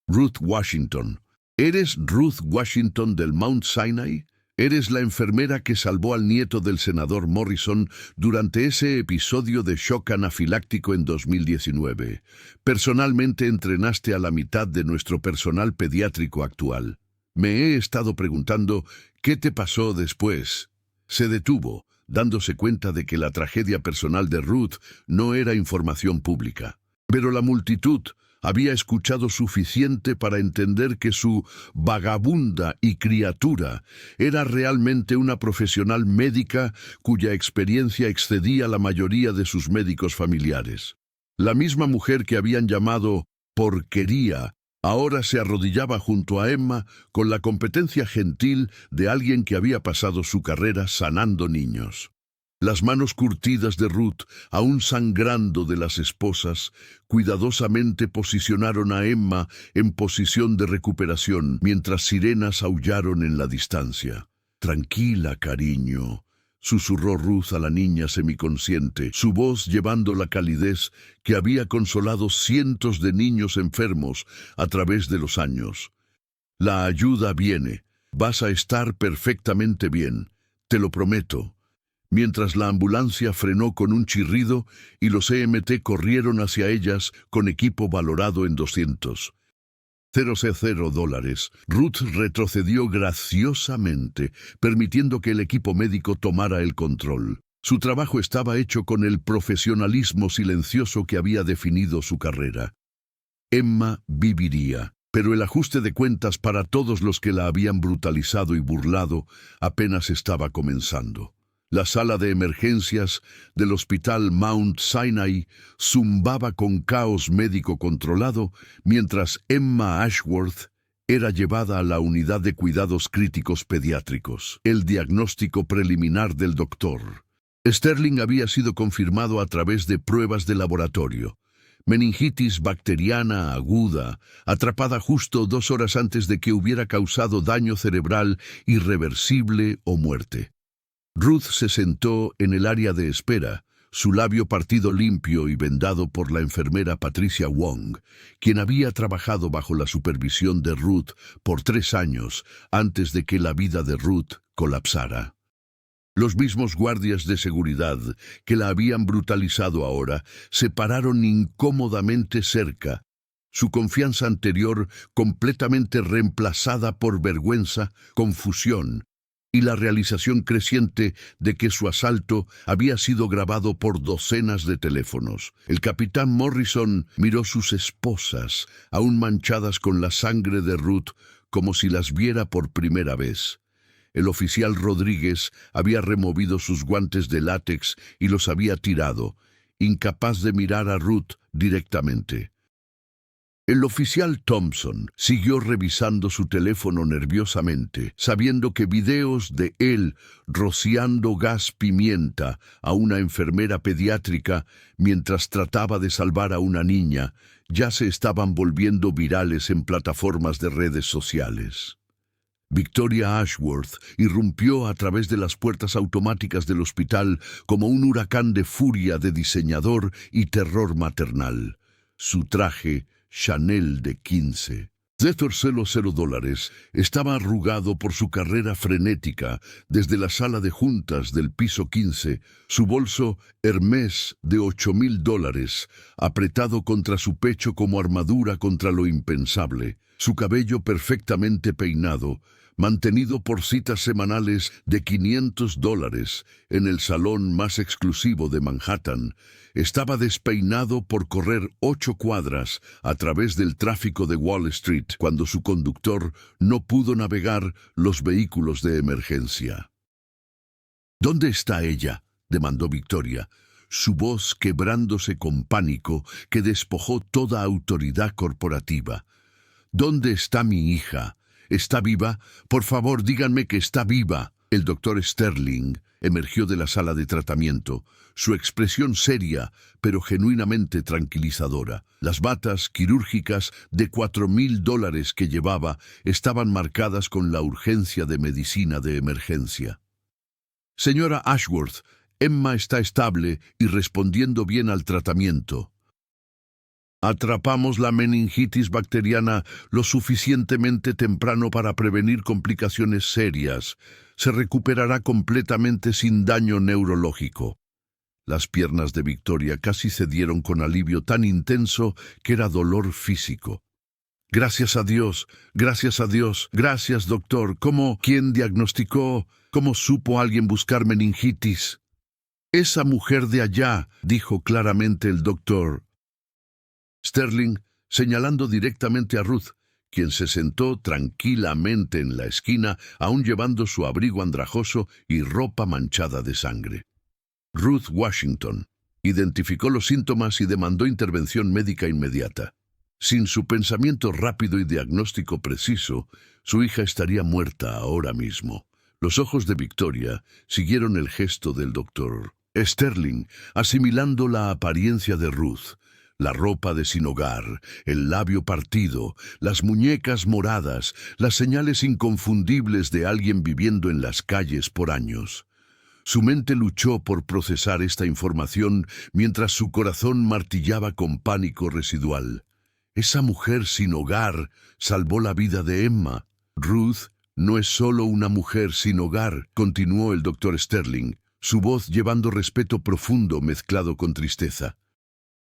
«Ruth Washington. ¿Eres Ruth Washington del Mount Sinai? Eres la enfermera que salvó al nieto del senador Morrison durante ese episodio de shock anafiláctico en 2019. Personalmente entrenaste a la mitad de nuestro personal pediátrico actual. Me he estado preguntando qué te pasó después». Se detuvo, dándose cuenta de que la tragedia personal de Ruth no era información pública. Pero la multitud había escuchado suficiente para entender que su vagabunda y criatura era realmente una profesional médica cuya experiencia excedía la mayoría de sus médicos familiares. La misma mujer que habían llamado porquería ahora se arrodillaba junto a Emma con la competencia gentil de alguien que había pasado su carrera sanando niños. Las manos curtidas de Ruth, aún sangrando de las esposas, cuidadosamente posicionaron a Emma en posición de recuperación, mientras sirenas aullaron en la distancia. «Tranquila, cariño», susurró Ruth a la niña semiconsciente, su voz llevando la calidez que había consolado cientos de niños enfermos a través de los años. «La ayuda viene. Vas a estar perfectamente bien, te lo prometo. Mientras la ambulancia frenó con un chirrido y los EMT corrieron hacia ellas con equipo valorado en $200,000, Ruth retrocedió graciosamente, permitiendo que el equipo médico tomara el control. Su trabajo estaba hecho con el profesionalismo silencioso que había definido su carrera. Emma viviría, pero el ajuste de cuentas para todos los que la habían brutalizado y burlado apenas estaba comenzando. La sala de emergencias del Hospital Mount Sinai zumbaba con caos médico controlado mientras Emma Ashworth era llevada a la unidad de cuidados críticos pediátricos. El diagnóstico preliminar del doctor Sterling había sido confirmado a través de pruebas de laboratorio. Meningitis bacteriana aguda, atrapada justo 2 horas antes de que hubiera causado daño cerebral irreversible o muerte. Ruth se sentó en el área de espera, su labio partido limpio y vendado por la enfermera Patricia Wong, quien había trabajado bajo la supervisión de Ruth por 3 años antes de que la vida de Ruth colapsara. Los mismos guardias de seguridad que la habían brutalizado ahora se pararon incómodamente cerca, su confianza anterior completamente reemplazada por vergüenza, confusión y la realización creciente de que su asalto había sido grabado por docenas de teléfonos. El capitán Morrison miró sus esposas, aún manchadas con la sangre de Ruth, como si las viera por primera vez. El oficial Rodríguez había removido sus guantes de látex y los había tirado, incapaz de mirar a Ruth directamente. El oficial Thompson siguió revisando su teléfono nerviosamente, sabiendo que videos de él rociando gas pimienta a una enfermera pediátrica mientras trataba de salvar a una niña ya se estaban volviendo virales en plataformas de redes sociales. Victoria Ashworth irrumpió a través de las puertas automáticas del hospital como un huracán de furia de diseñador y terror maternal. Su traje Chanel de $15,000 estaba arrugado por su carrera frenética desde la sala de juntas del piso 15, su bolso Hermès de $8,000 apretado contra su pecho como armadura contra lo impensable, su cabello perfectamente peinado, mantenido por citas semanales de $500 en el salón más exclusivo de Manhattan, estaba despeinado por correr 8 cuadras a través del tráfico de Wall Street cuando su conductor no pudo navegar los vehículos de emergencia. ¿Dónde está ella?, demandó Victoria, su voz quebrándose con pánico que despojó toda autoridad corporativa. ¿Dónde está mi hija? ¿Está viva? Por favor, díganme que está viva. El doctor Sterling emergió de la sala de tratamiento, su expresión seria, pero genuinamente tranquilizadora. Las batas quirúrgicas de $4,000 que llevaba estaban marcadas con la urgencia de medicina de emergencia. Señora Ashworth, Emma está estable y respondiendo bien al tratamiento. Atrapamos la meningitis bacteriana lo suficientemente temprano para prevenir complicaciones serias. Se recuperará completamente sin daño neurológico. Las piernas de Victoria casi cedieron con alivio tan intenso que era dolor físico. Gracias a Dios, gracias a Dios, gracias doctor. ¿Quién diagnosticó? ¿Cómo supo alguien buscar meningitis? Esa mujer de allá, dijo claramente el doctor Sterling, señalando directamente a Ruth, quien se sentó tranquilamente en la esquina, aún llevando su abrigo andrajoso y ropa manchada de sangre. Ruth Washington identificó los síntomas y demandó intervención médica inmediata. Sin su pensamiento rápido y diagnóstico preciso, su hija estaría muerta ahora mismo. Los ojos de Victoria siguieron el gesto del doctor Sterling, asimilando la apariencia de Ruth. La ropa de sin hogar, el labio partido, las muñecas moradas, las señales inconfundibles de alguien viviendo en las calles por años. Su mente luchó por procesar esta información mientras su corazón martillaba con pánico residual. Esa mujer sin hogar salvó la vida de Emma. Ruth No es solo una mujer sin hogar, continuó el doctor Sterling, su voz llevando respeto profundo mezclado con tristeza.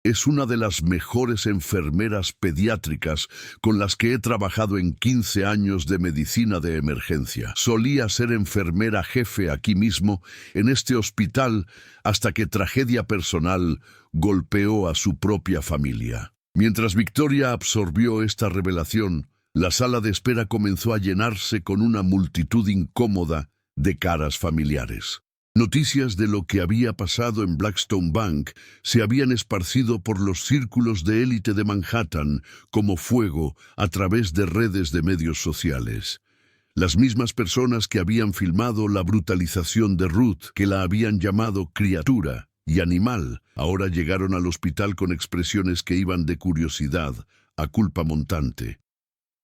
Es una de las mejores enfermeras pediátricas con las que he trabajado en 15 años de medicina de emergencia. Solía ser enfermera jefe aquí mismo, en este hospital, hasta que tragedia personal golpeó a su propia familia. Mientras Victoria absorbió esta revelación, la sala de espera comenzó a llenarse con una multitud incómoda de caras familiares. Noticias de lo que había pasado en Blackstone Bank se habían esparcido por los círculos de élite de Manhattan como fuego a través de redes de medios sociales. Las mismas personas que habían filmado la brutalización de Ruth, que la habían llamado criatura y animal, ahora llegaron al hospital con expresiones que iban de curiosidad a culpa montante.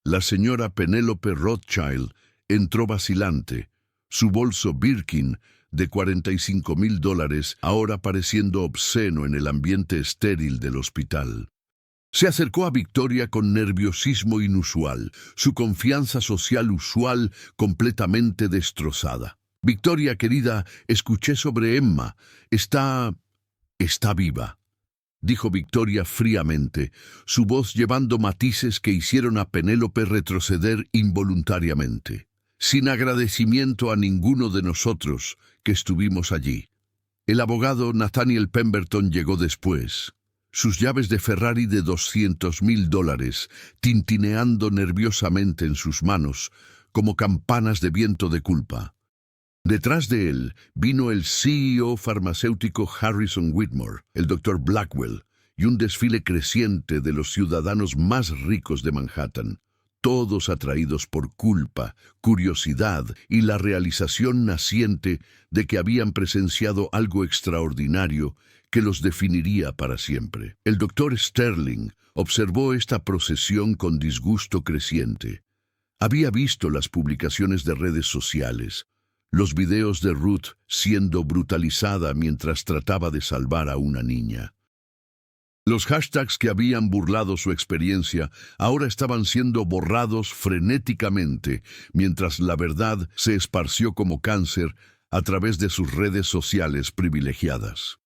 La señora Penélope Rothschild entró vacilante, su bolso Birkin de $45,000 ahora pareciendo obsceno en el ambiente estéril del hospital. Se acercó a Victoria con nerviosismo inusual, su confianza social usual completamente destrozada. Victoria, querida, escuché sobre Emma. Está viva, dijo Victoria fríamente, su voz llevando matices que hicieron a Penélope retroceder involuntariamente. Sin agradecimiento a ninguno de nosotros que estuvimos allí. El abogado Nathaniel Pemberton llegó después, sus llaves de Ferrari de $200,000 tintineando nerviosamente en sus manos, como campanas de viento de culpa. Detrás de él vino el CEO farmacéutico Harrison Whitmore, el Dr. Blackwell, y un desfile creciente de los ciudadanos más ricos de Manhattan, todos atraídos por culpa, curiosidad y la realización naciente de que habían presenciado algo extraordinario que los definiría para siempre. El doctor Sterling observó esta procesión con disgusto creciente. Había visto las publicaciones de redes sociales, los videos de Ruth siendo brutalizada mientras trataba de salvar a una niña. Los hashtags que habían burlado su experiencia ahora estaban siendo borrados frenéticamente, mientras la verdad se esparció como cáncer a través de sus redes sociales privilegiadas.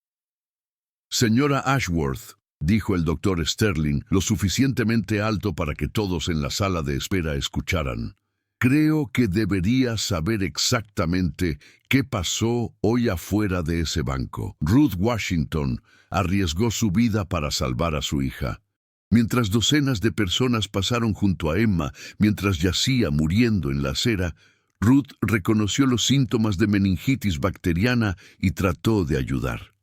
Señora Ashworth, dijo el doctor Sterling, lo suficientemente alto para que todos en la sala de espera escucharan. Creo que debería saber exactamente qué pasó hoy afuera de ese banco. Ruth Washington arriesgó su vida para salvar a su hija. Mientras docenas de personas pasaron junto a Emma mientras yacía muriendo en la acera, Ruth reconoció los síntomas de meningitis bacteriana y trató de ayudar.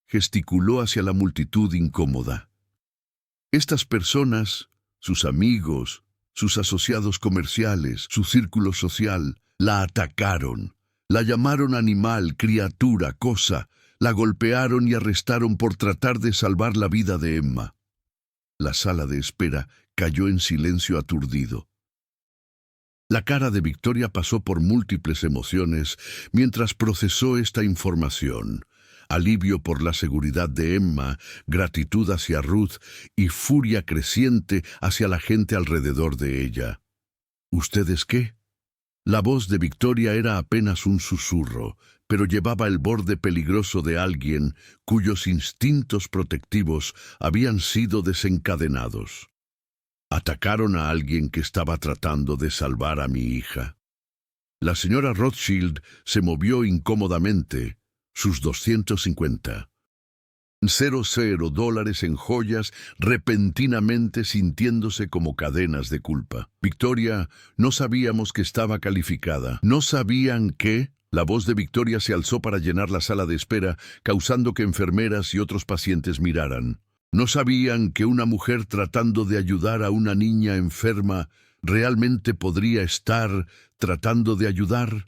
Gesticuló hacia la multitud incómoda. Estas personas, sus amigos, sus asociados comerciales, su círculo social, la atacaron, la llamaron animal, criatura, cosa, la golpearon y arrestaron por tratar de salvar la vida de Emma. La sala de espera cayó en silencio aturdido. La cara de Victoria pasó por múltiples emociones mientras procesó esta información. Alivio por la seguridad de Emma, gratitud hacia Ruth y furia creciente hacia la gente alrededor de ella. ¿Ustedes qué? La voz de Victoria era apenas un susurro, pero llevaba el borde peligroso de alguien cuyos instintos protectivos habían sido desencadenados. Atacaron a alguien que estaba tratando de salvar a mi hija. La señora Rothschild se movió incómodamente. Sus $250,000 en joyas repentinamente sintiéndose como cadenas de culpa. Victoria, no sabíamos que estaba calificada. ¿No sabían que? La voz de Victoria se alzó para llenar la sala de espera, causando que enfermeras y otros pacientes miraran. ¿No sabían que una mujer tratando de ayudar a una niña enferma realmente podría estar tratando de ayudar?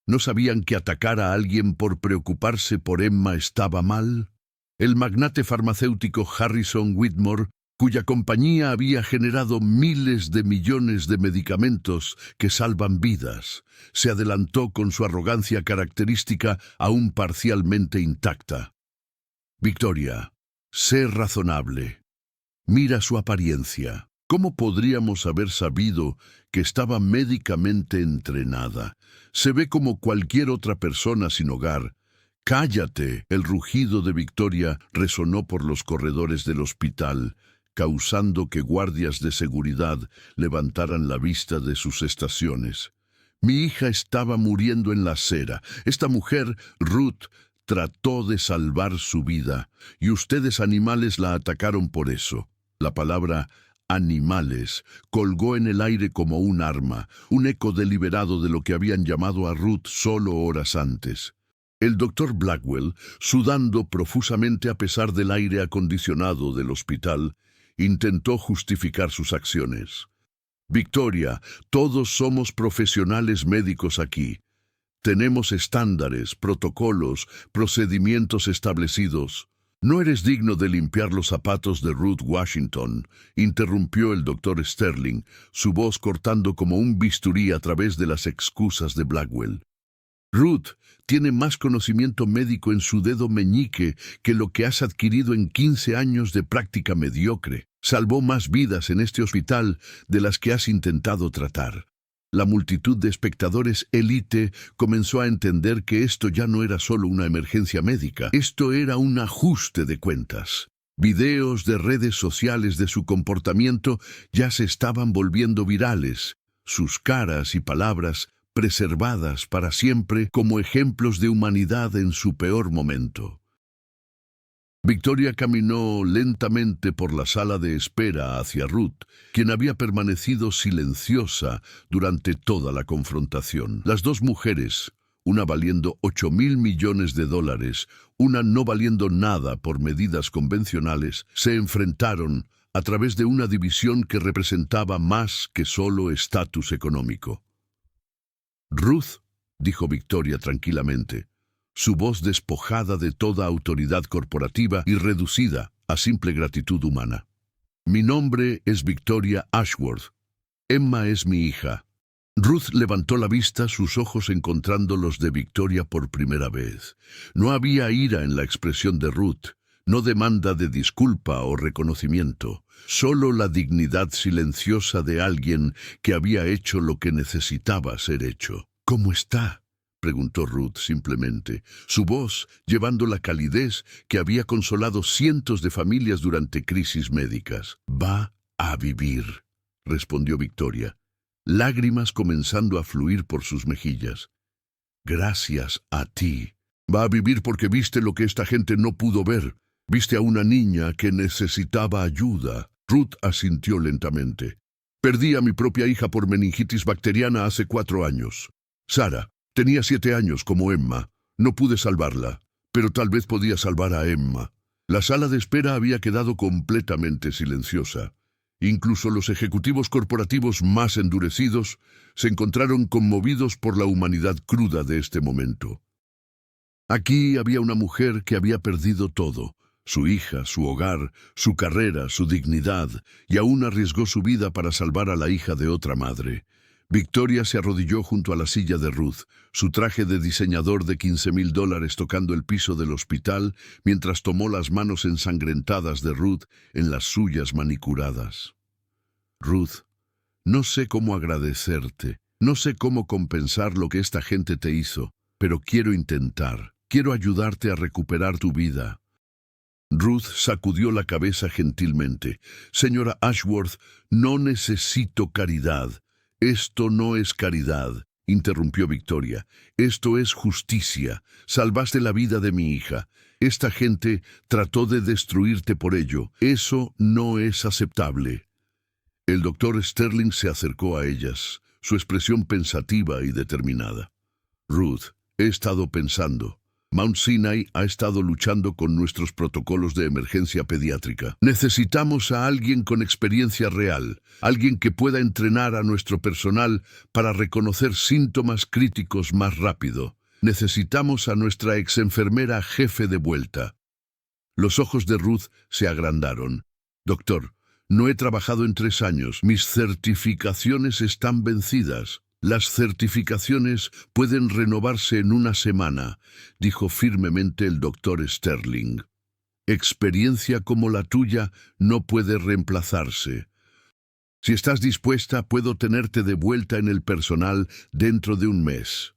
¿No sabían que atacar a alguien por preocuparse por Emma estaba mal? El magnate farmacéutico Harrison Whitmore, cuya compañía había generado miles de millones de medicamentos que salvan vidas, se adelantó con su arrogancia característica aún parcialmente intacta. Victoria, sé razonable. Mira su apariencia. ¿Cómo podríamos haber sabido que estaba médicamente entrenada? Se ve como cualquier otra persona sin hogar. ¡Cállate! El rugido de Victoria resonó por los corredores del hospital, causando que guardias de seguridad levantaran la vista de sus estaciones. Mi hija estaba muriendo en la acera. Esta mujer, Ruth, trató de salvar su vida, y ustedes animales la atacaron por eso. La palabra animales colgó en el aire como un arma, un eco deliberado de lo que habían llamado a Ruth solo horas antes. El doctor Blackwell, sudando profusamente a pesar del aire acondicionado del hospital, intentó justificar sus acciones. Victoria, todos somos profesionales médicos aquí. Tenemos estándares, protocolos, procedimientos establecidos. No eres digno de limpiar los zapatos de Ruth Washington, interrumpió el doctor Sterling, su voz cortando como un bisturí a través de las excusas de Blackwell. Ruth tiene más conocimiento médico en su dedo meñique que lo que has adquirido en 15 años de práctica mediocre. Salvó más vidas en este hospital de las que has intentado tratar. La multitud de espectadores élite comenzó a entender que esto ya no era solo una emergencia médica, esto era un ajuste de cuentas. Videos de redes sociales de su comportamiento ya se estaban volviendo virales, sus caras y palabras preservadas para siempre como ejemplos de humanidad en su peor momento. Victoria caminó lentamente por la sala de espera hacia Ruth, quien había permanecido silenciosa durante toda la confrontación. Las dos mujeres, una valiendo $8.000 millones, una no valiendo nada por medidas convencionales, se enfrentaron a través de una división que representaba más que solo estatus económico. Ruth, dijo Victoria tranquilamente, su voz despojada de toda autoridad corporativa y reducida a simple gratitud humana. Mi nombre es Victoria Ashworth. Emma es mi hija. Ruth levantó la vista, sus ojos encontrando los de Victoria por primera vez. No había ira en la expresión de Ruth, no demanda de disculpa o reconocimiento, solo la dignidad silenciosa de alguien que había hecho lo que necesitaba ser hecho. ¿Cómo está?, preguntó Ruth simplemente, su voz llevando la calidez que había consolado cientos de familias durante crisis médicas. Va a vivir, respondió Victoria, lágrimas comenzando a fluir por sus mejillas. Gracias a ti. Va a vivir porque viste lo que esta gente no pudo ver. Viste a una niña que necesitaba ayuda. Ruth asintió lentamente. Perdí a mi propia hija por meningitis bacteriana hace 4 años. Sara tenía 7 años como Emma. No pude salvarla, pero tal vez podía salvar a Emma. La sala de espera había quedado completamente silenciosa. Incluso los ejecutivos corporativos más endurecidos se encontraron conmovidos por la humanidad cruda de este momento. Aquí había una mujer que había perdido todo. Su hija, su hogar, su carrera, su dignidad, y aún arriesgó su vida para salvar a la hija de otra madre. Victoria se arrodilló junto a la silla de Ruth, su traje de diseñador de $15.000 tocando el piso del hospital, mientras tomó las manos ensangrentadas de Ruth en las suyas manicuradas. Ruth, no sé cómo agradecerte, no sé cómo compensar lo que esta gente te hizo, pero quiero intentar, quiero ayudarte a recuperar tu vida. Ruth sacudió la cabeza gentilmente. Señora Ashworth, no necesito caridad. Esto no es caridad, interrumpió Victoria. Esto es justicia. Salvaste la vida de mi hija. Esta gente trató de destruirte por ello. Eso no es aceptable. El doctor Sterling se acercó a ellas, su expresión pensativa y determinada. Ruth, he estado pensando. Mount Sinai ha estado luchando con nuestros protocolos de emergencia pediátrica. Necesitamos a alguien con experiencia real, alguien que pueda entrenar a nuestro personal para reconocer síntomas críticos más rápido. Necesitamos a nuestra exenfermera jefe de vuelta. Los ojos de Ruth se agrandaron. Doctor, no he trabajado en 3 años. Mis certificaciones están vencidas. Las certificaciones pueden renovarse en 1 semana, dijo firmemente el doctor Sterling. Experiencia como la tuya no puede reemplazarse. Si estás dispuesta, puedo tenerte de vuelta en el personal dentro de un mes.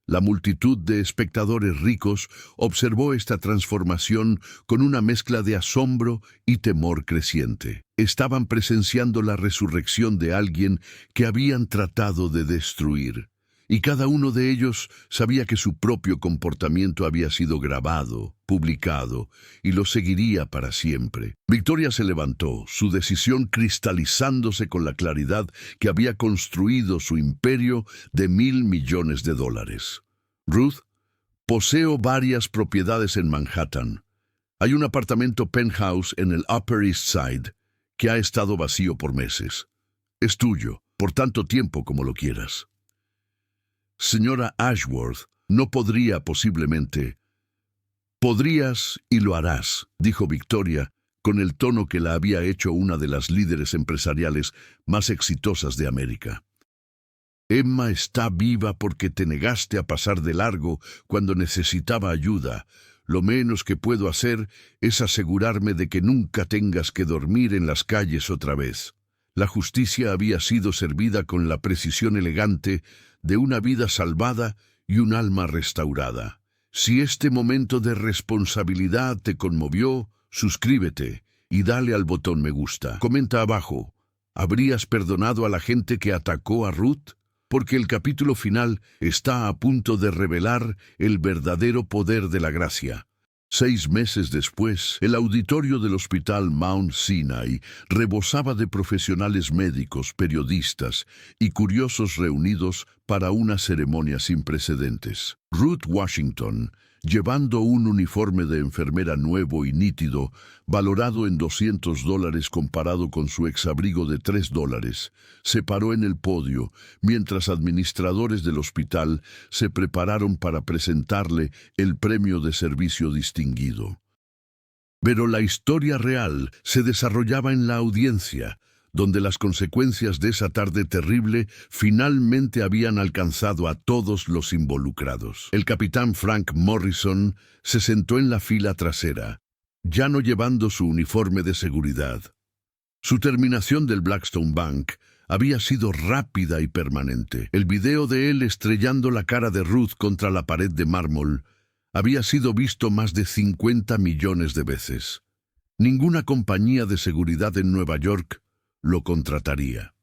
La multitud de espectadores ricos observó esta transformación con una mezcla de asombro y temor creciente. Estaban presenciando la resurrección de alguien que habían tratado de destruir, y cada uno de ellos sabía que su propio comportamiento había sido grabado, publicado, y lo seguiría para siempre. Victoria se levantó, su decisión cristalizándose con la claridad que había construido su imperio de $1.000 millones. Ruth, poseo varias propiedades en Manhattan. Hay un apartamento penthouse en el Upper East Side que ha estado vacío por meses. Es tuyo, por tanto tiempo como lo quieras. Señora Ashworth, no podría posiblemente. Podrías y lo harás, dijo Victoria, con el tono que la había hecho una de las líderes empresariales más exitosas de América. Emma está viva porque te negaste a pasar de largo cuando necesitaba ayuda. Lo menos que puedo hacer es asegurarme de que nunca tengas que dormir en las calles otra vez. La justicia había sido servida con la precisión elegante de una vida salvada y un alma restaurada. Si este momento de responsabilidad te conmovió, suscríbete y dale al botón me gusta. Comenta abajo, ¿habrías perdonado a la gente que atacó a Ruth? Porque el capítulo final está a punto de revelar el verdadero poder de la gracia. 6 meses después, el auditorio del Hospital Mount Sinai rebosaba de profesionales médicos, periodistas y curiosos reunidos para una ceremonia sin precedentes. Ruth Washington, llevando un uniforme de enfermera nuevo y nítido, valorado en $200 comparado con su exabrigo de $3, se paró en el podio mientras administradores del hospital se prepararon para presentarle el premio de servicio distinguido. Pero la historia real se desarrollaba en la audiencia, donde las consecuencias de esa tarde terrible finalmente habían alcanzado a todos los involucrados. El capitán Frank Morrison se sentó en la fila trasera, ya no llevando su uniforme de seguridad. Su terminación del Blackstone Bank había sido rápida y permanente. El video de él estrellando la cara de Ruth contra la pared de mármol había sido visto más de 50 millones de veces. Ninguna compañía de seguridad en Nueva York lo contrataría.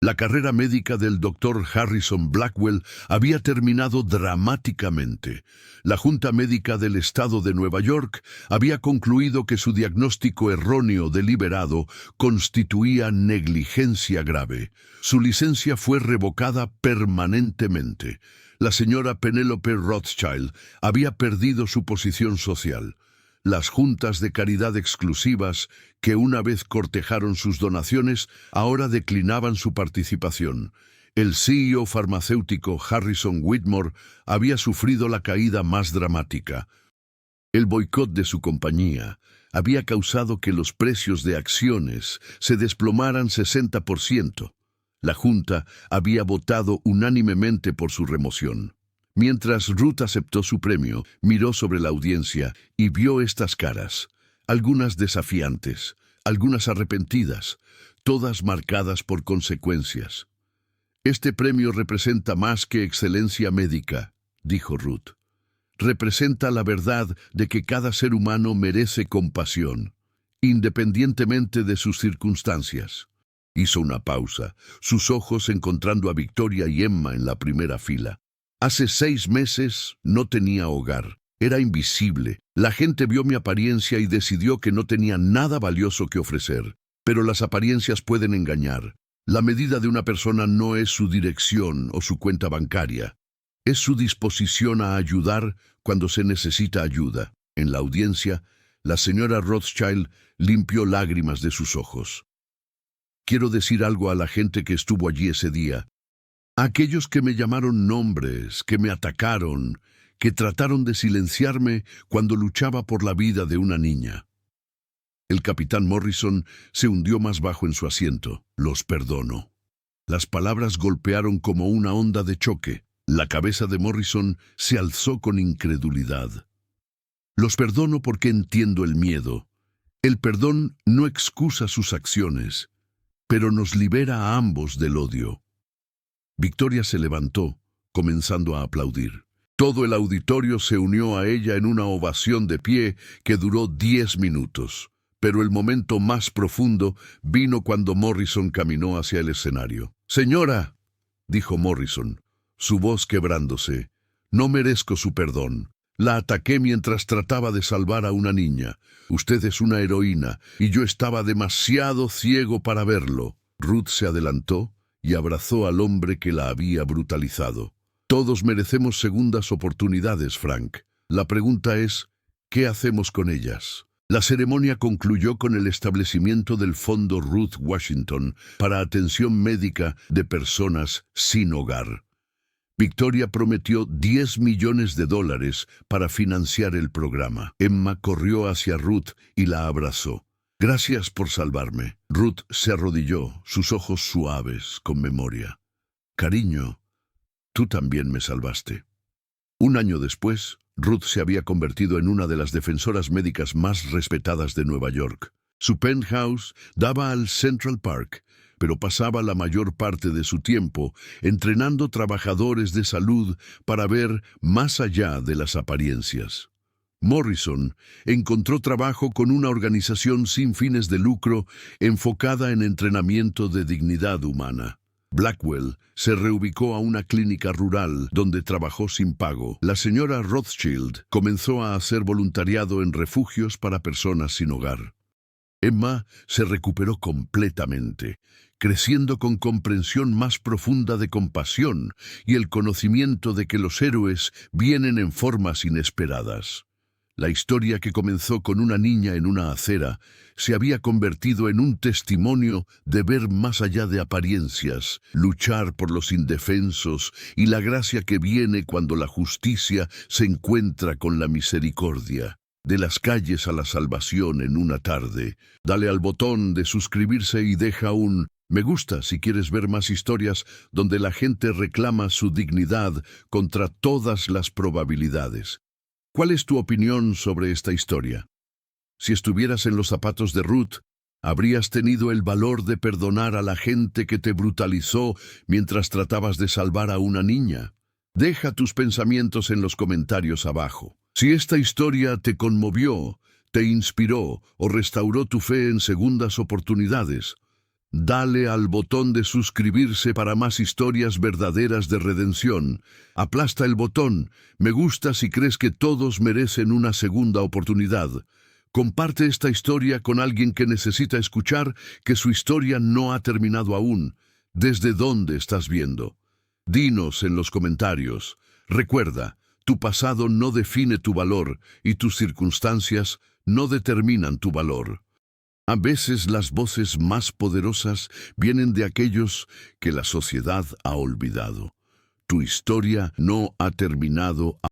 La carrera médica del Dr. Harrison Blackwell había terminado dramáticamente. La Junta Médica del Estado de Nueva York había concluido que su diagnóstico erróneo deliberado constituía negligencia grave. Su licencia fue revocada permanentemente. La señora Penelope Rothschild había perdido su posición social. Las juntas de caridad exclusivas, que una vez cortejaron sus donaciones, ahora declinaban su participación. El CEO farmacéutico Harrison Whitmore había sufrido la caída más dramática. El boicot de su compañía había causado que los precios de acciones se desplomaran 60%. La Junta había votado unánimemente por su remoción. Mientras Ruth aceptó su premio, miró sobre la audiencia y vio estas caras, algunas desafiantes, algunas arrepentidas, todas marcadas por consecuencias. Este premio representa más que excelencia médica, dijo Ruth. Representa la verdad de que cada ser humano merece compasión, independientemente de sus circunstancias. Hizo una pausa, sus ojos encontrando a Victoria y Emma en la primera fila. Hace 6 meses no tenía hogar. Era invisible. La gente vio mi apariencia y decidió que no tenía nada valioso que ofrecer. Pero las apariencias pueden engañar. La medida de una persona no es su dirección o su cuenta bancaria. Es su disposición a ayudar cuando se necesita ayuda. En la audiencia, la señora Rothschild limpió lágrimas de sus ojos. Quiero decir algo a la gente que estuvo allí ese día. Aquellos que me llamaron nombres, que me atacaron, que trataron de silenciarme cuando luchaba por la vida de una niña. El capitán Morrison se hundió más bajo en su asiento. Los perdono. Las palabras golpearon como una onda de choque. La cabeza de Morrison se alzó con incredulidad. Los perdono porque entiendo el miedo. El perdón no excusa sus acciones. pero nos libera a ambos del odio. Victoria se levantó, comenzando a aplaudir. Todo el auditorio se unió a ella en una ovación de pie que duró 10 minutos. Pero el momento más profundo vino cuando Morrison caminó hacia el escenario. «Señora», dijo Morrison, su voz quebrándose, «no merezco su perdón. La ataqué mientras trataba de salvar a una niña. Usted es una heroína, y yo estaba demasiado ciego para verlo». Ruth se adelantó y abrazó al hombre que la había brutalizado. «Todos merecemos segundas oportunidades, Frank. La pregunta es, ¿qué hacemos con ellas?». La ceremonia concluyó con el establecimiento del Fondo Ruth Washington para atención médica de personas sin hogar. Victoria prometió $10 millones para financiar el programa. Emma corrió hacia Ruth y la abrazó. «Gracias por salvarme». Ruth se arrodilló, sus ojos suaves, con memoria. «Cariño, tú también me salvaste». Un año después, Ruth se había convertido en una de las defensoras médicas más respetadas de Nueva York. Su penthouse daba al Central Park, pero pasaba la mayor parte de su tiempo entrenando trabajadores de salud para ver más allá de las apariencias. Morrison encontró trabajo con una organización sin fines de lucro enfocada en entrenamiento de dignidad humana. Blackwell se reubicó a una clínica rural donde trabajó sin pago. La señora Rothschild comenzó a hacer voluntariado en refugios para personas sin hogar. Emma se recuperó completamente, creciendo con comprensión más profunda de compasión y el conocimiento de que los héroes vienen en formas inesperadas. La historia que comenzó con una niña en una acera se había convertido en un testimonio de ver más allá de apariencias, luchar por los indefensos y la gracia que viene cuando la justicia se encuentra con la misericordia. De las calles a la salvación en una tarde. Dale al botón de suscribirse y deja un me gusta si quieres ver más historias donde la gente reclama su dignidad contra todas las probabilidades. ¿Cuál es tu opinión sobre esta historia? Si estuvieras en los zapatos de Ruth, ¿habrías tenido el valor de perdonar a la gente que te brutalizó mientras tratabas de salvar a una niña? Deja tus pensamientos en los comentarios abajo. Si esta historia te conmovió, te inspiró o restauró tu fe en segundas oportunidades, dale al botón de suscribirse para más historias verdaderas de redención. Aplasta el botón me gusta si crees que todos merecen una segunda oportunidad. Comparte esta historia con alguien que necesita escuchar que su historia no ha terminado aún. ¿Desde dónde estás viendo? Dinos en los comentarios. Recuerda, tu pasado no define tu valor y tus circunstancias no determinan tu valor. A veces las voces más poderosas vienen de aquellos que la sociedad ha olvidado. Tu historia no ha terminado